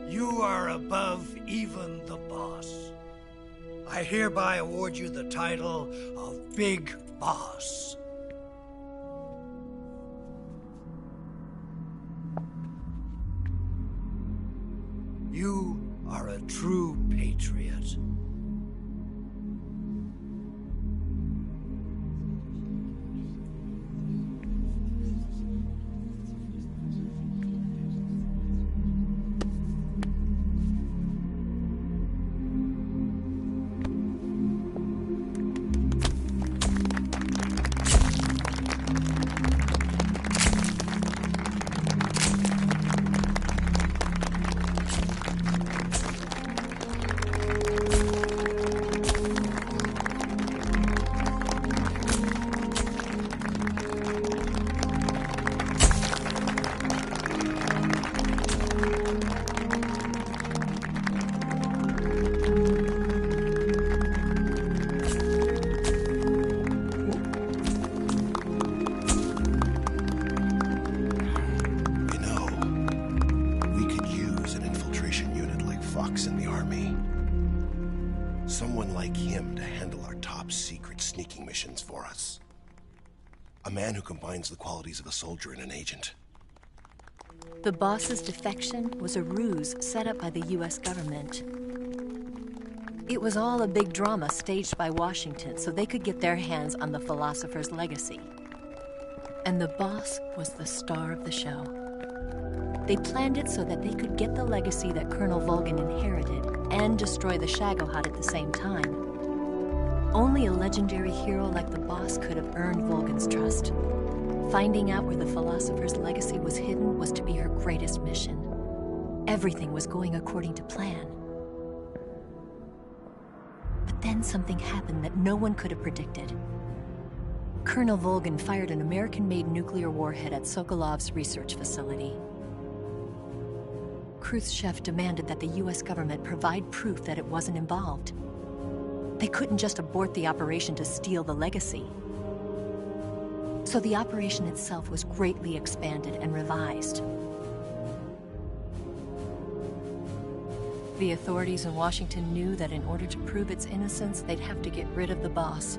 Speaker 10: You are above even the boss. I hereby award you the title of Big Boss. You are a true patriot.
Speaker 11: Someone like him to handle our top secret sneaking missions for us. A man who combines the qualities of a soldier and an agent.
Speaker 1: The boss's defection was a ruse set up by the US government. It was all a big drama staged by Washington so they could get their hands on the philosopher's legacy. And the boss was the star of the show. They planned it so that they could get the legacy that Colonel Volgin inherited and destroy the Shagohod at the same time. Only a legendary hero like the boss could have earned Volgin's trust. Finding out where the philosopher's legacy was hidden was to be her greatest mission. Everything was going according to plan. But then something happened that no one could have predicted. Colonel Volgin fired an American-made nuclear warhead at Sokolov's research facility. Khrushchev demanded that the US government provide proof that it wasn't involved. They couldn't just abort the operation to steal the legacy. So the operation itself was greatly expanded and revised. The authorities in Washington knew that in order to prove its innocence, they'd have to get rid of the boss,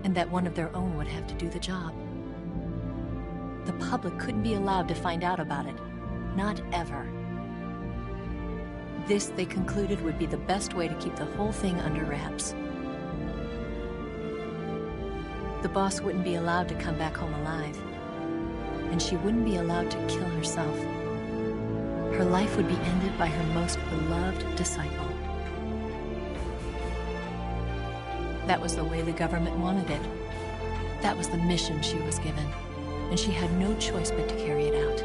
Speaker 1: and that one of their own would have to do the job. The public couldn't be allowed to find out about it. Not ever. This, they concluded, would be the best way to keep the whole thing under wraps. The boss wouldn't be allowed to come back home alive, and she wouldn't be allowed to kill herself. Her life would be ended by her most beloved disciple. That was the way the government wanted it. That was the mission she was given, and she had no choice but to carry it out.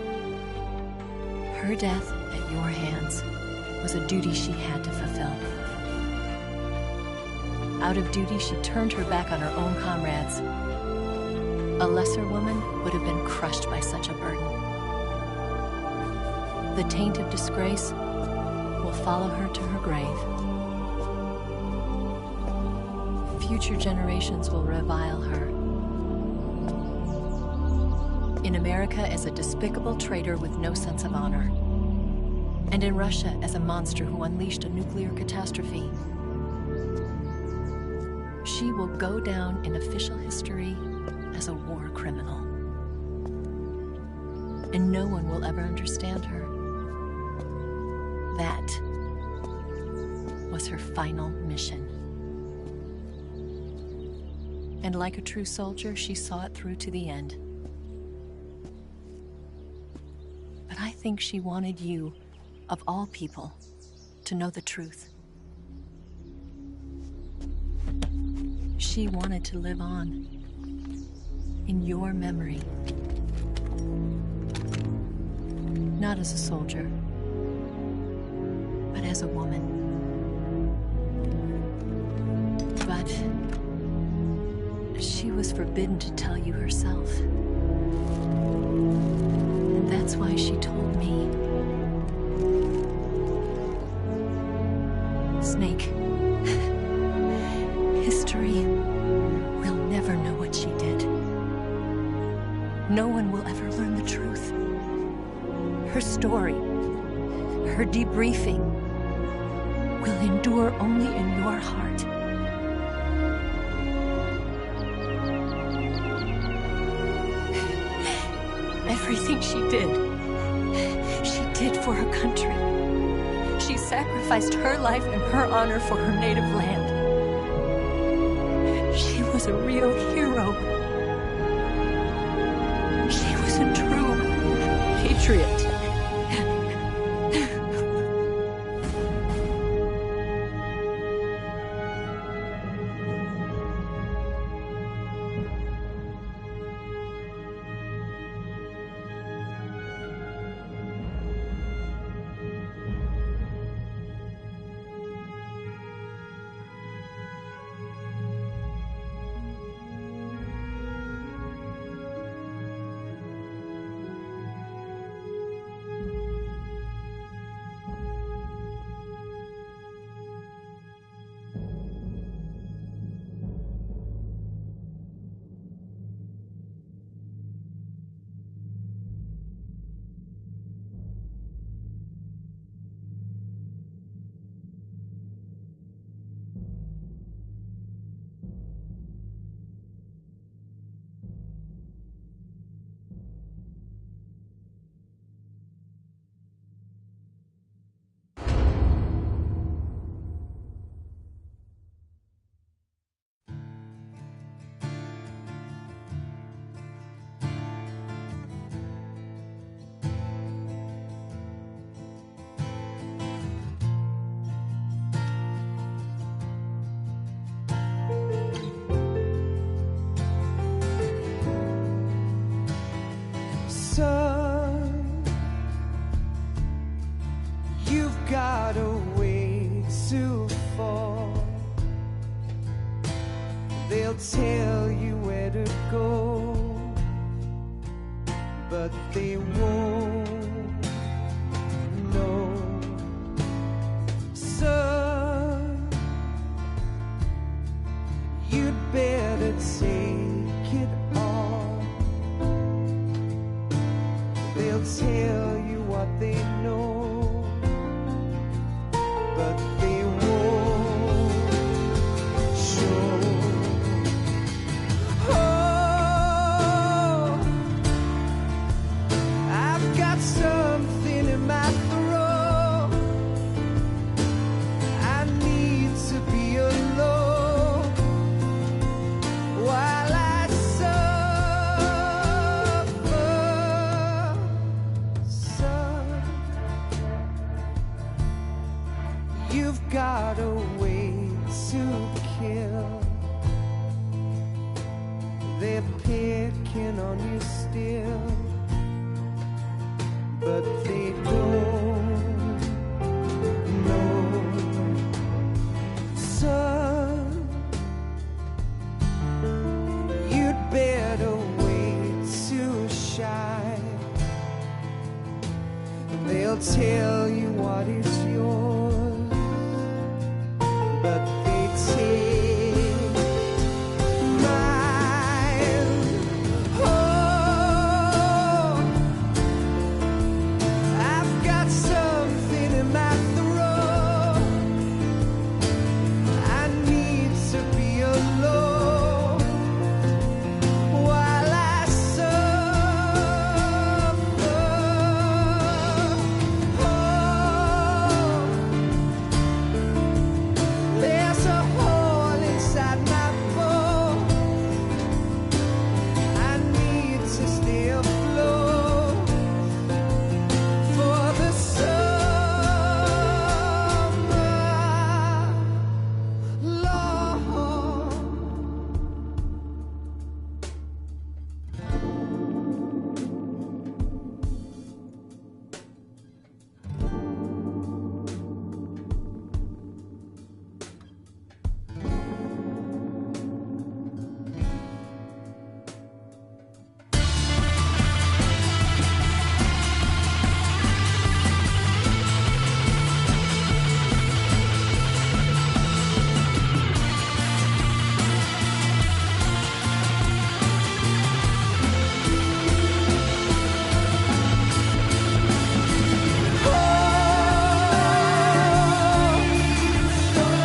Speaker 1: Her death at your hands was a duty she had to fulfill. Out of duty, she turned her back on her own comrades. A lesser woman would have been crushed by such a burden. The taint of disgrace will follow her to her grave. Future generations will revile her. In America as a despicable traitor with no sense of honor. And in Russia as a monster who unleashed a nuclear catastrophe. She will go down in official history as a war criminal. And no one will ever understand her. That was her final mission. And like a true soldier, she saw it through to the end. But I think she wanted you, of all people, to know the truth. She wanted to live on, in your memory. Not as a soldier, but as a woman. But she was forbidden to tell you herself. And that's why she told me. Snake, history will never know what she did. No one will ever learn the truth. Her story, her debriefing, will endure only in your heart. Everything she did for her country. She sacrificed her life and her honor for her native land. She was a real hero. She was a true patriot.
Speaker 12: They'll tell you where to go, but they won't know. Son, you'd better take it all. They'll tell you what they know, but they won't show. Oh, I've got something in my throat. I need to be alone while I suffer. Son, you've got a way to kill. They're picking on you still, but they don't know. Son, you'd better wait to shine. They'll tell you what is yours, but they take mine. Oh, I've got something in my throat. I need to be alone while I suffer. There's a hole inside my bones. I need to stay afloat for the summer, Lord.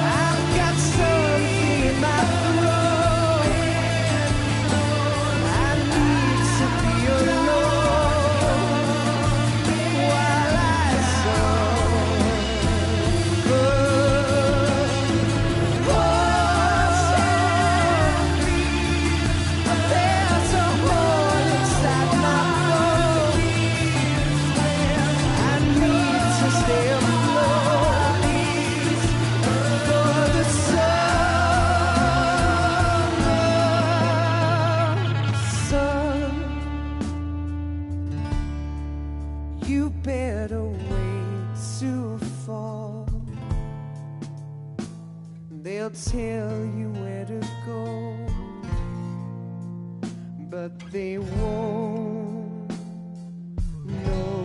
Speaker 12: I've got something in my throat. I need to be alone while I suffer. There's a hole inside my bones. I need to stay afloat for the summer. Son, you better wait to fall. They'll tell you where to go, but they won't know.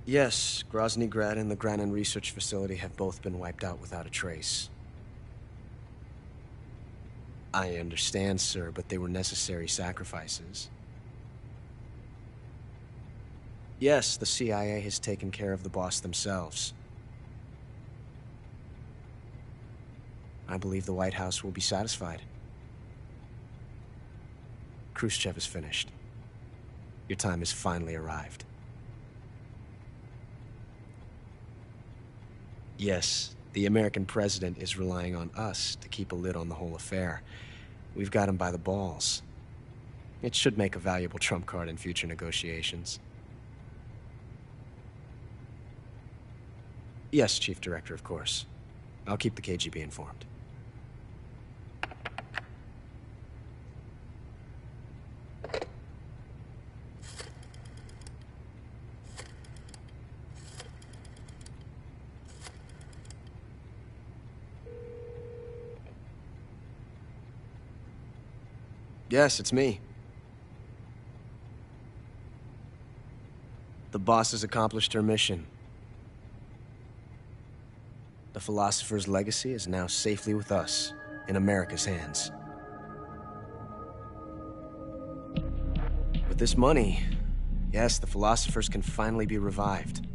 Speaker 13: Yes, Grozny Grad and the Granin Research Facility have both been wiped out without a trace. I understand, sir, but they were necessary sacrifices. Yes, the CIA has taken care of the boss themselves. I believe the White House will be satisfied. Khrushchev is finished. Your time has finally arrived. Yes, the American president is relying on us to keep a lid on the whole affair. We've got him by the balls. It should make a valuable trump card in future negotiations. Yes, Chief Director, of course. I'll keep the KGB informed. Yes, it's me. The boss has accomplished her mission. The Philosopher's legacy is now safely with us, in America's hands. With this money, yes, the Philosophers can finally be revived.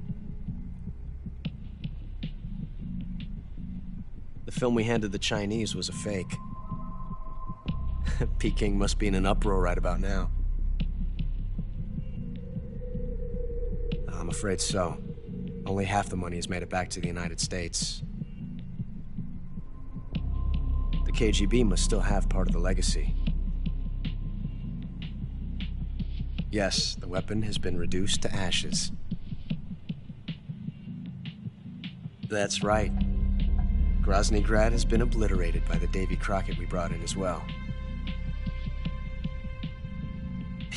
Speaker 13: The film we handed the Chinese was a fake. Peking must be in an uproar right about now. I'm afraid so. Only half the money has made it back to the United States. The KGB must still have part of the legacy. Yes, the weapon has been reduced to ashes. That's right. Grozny Grad has been obliterated by the Davy Crockett we brought in as well.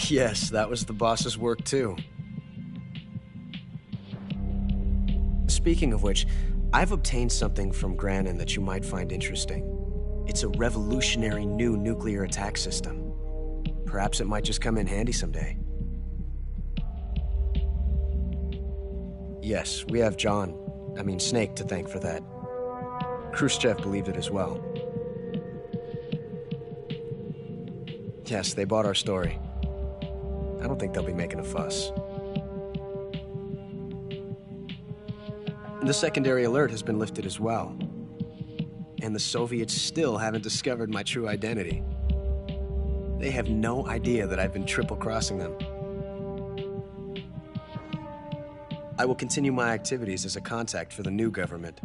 Speaker 13: Yes, that was the boss's work too. Speaking of which, I've obtained something from Granin that you might find interesting. It's a revolutionary new nuclear attack system. Perhaps it might just come in handy someday. Yes, we have Snake to thank for that. Khrushchev believed it as well. Yes, they bought our story. I don't think they'll be making a fuss. The secondary alert has been lifted as well. And the Soviets still haven't discovered my true identity. They have no idea that I've been triple-crossing them. I will continue my activities as a contact for the new government.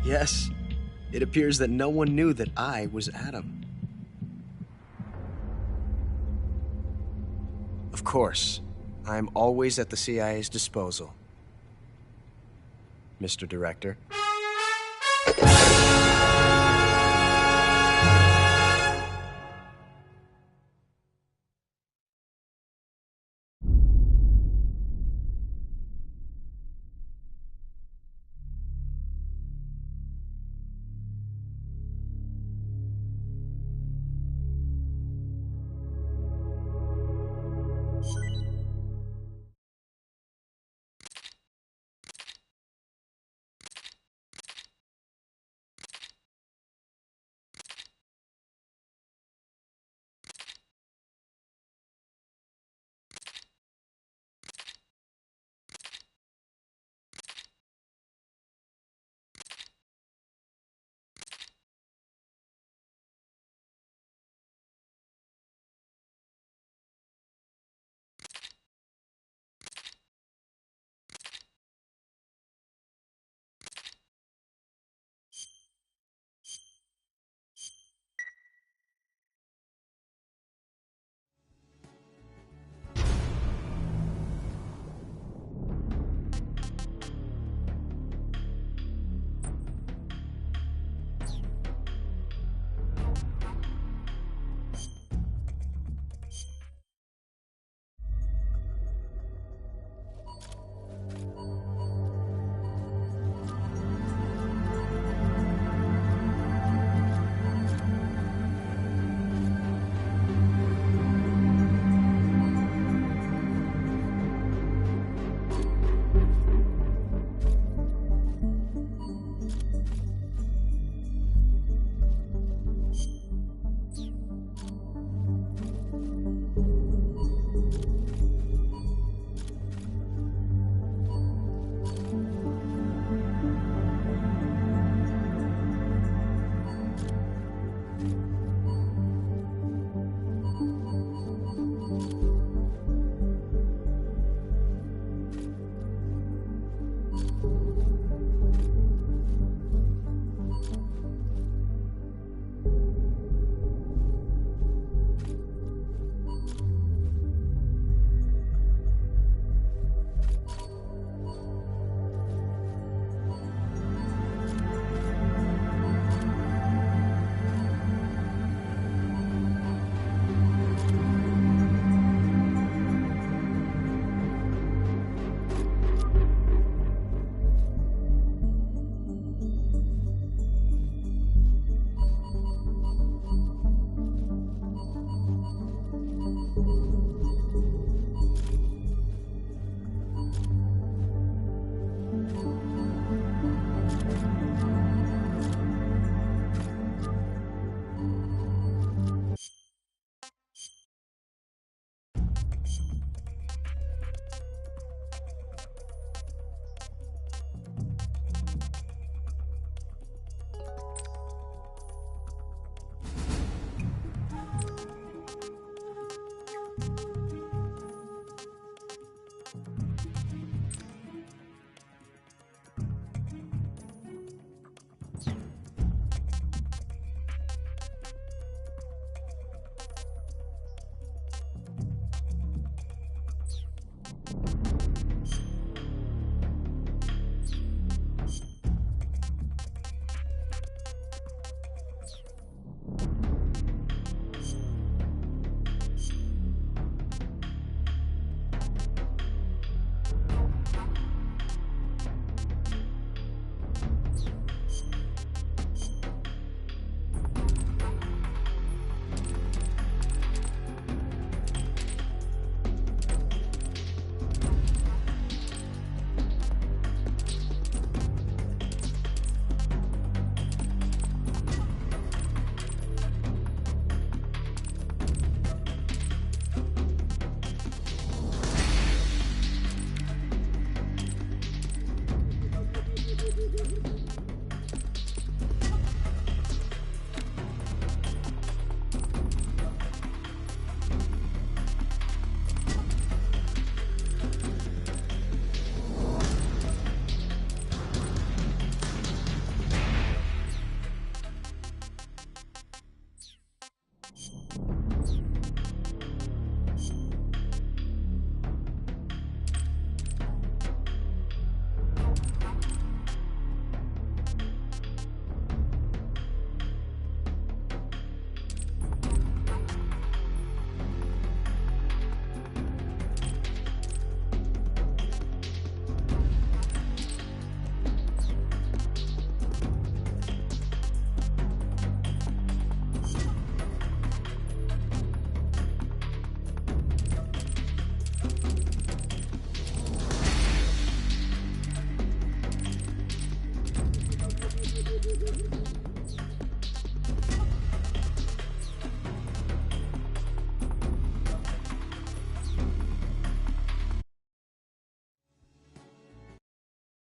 Speaker 13: Yes, it appears that no one knew that I was Adam. Of course, I'm always at the CIA's disposal, Mr. Director.
Speaker 12: Thank you.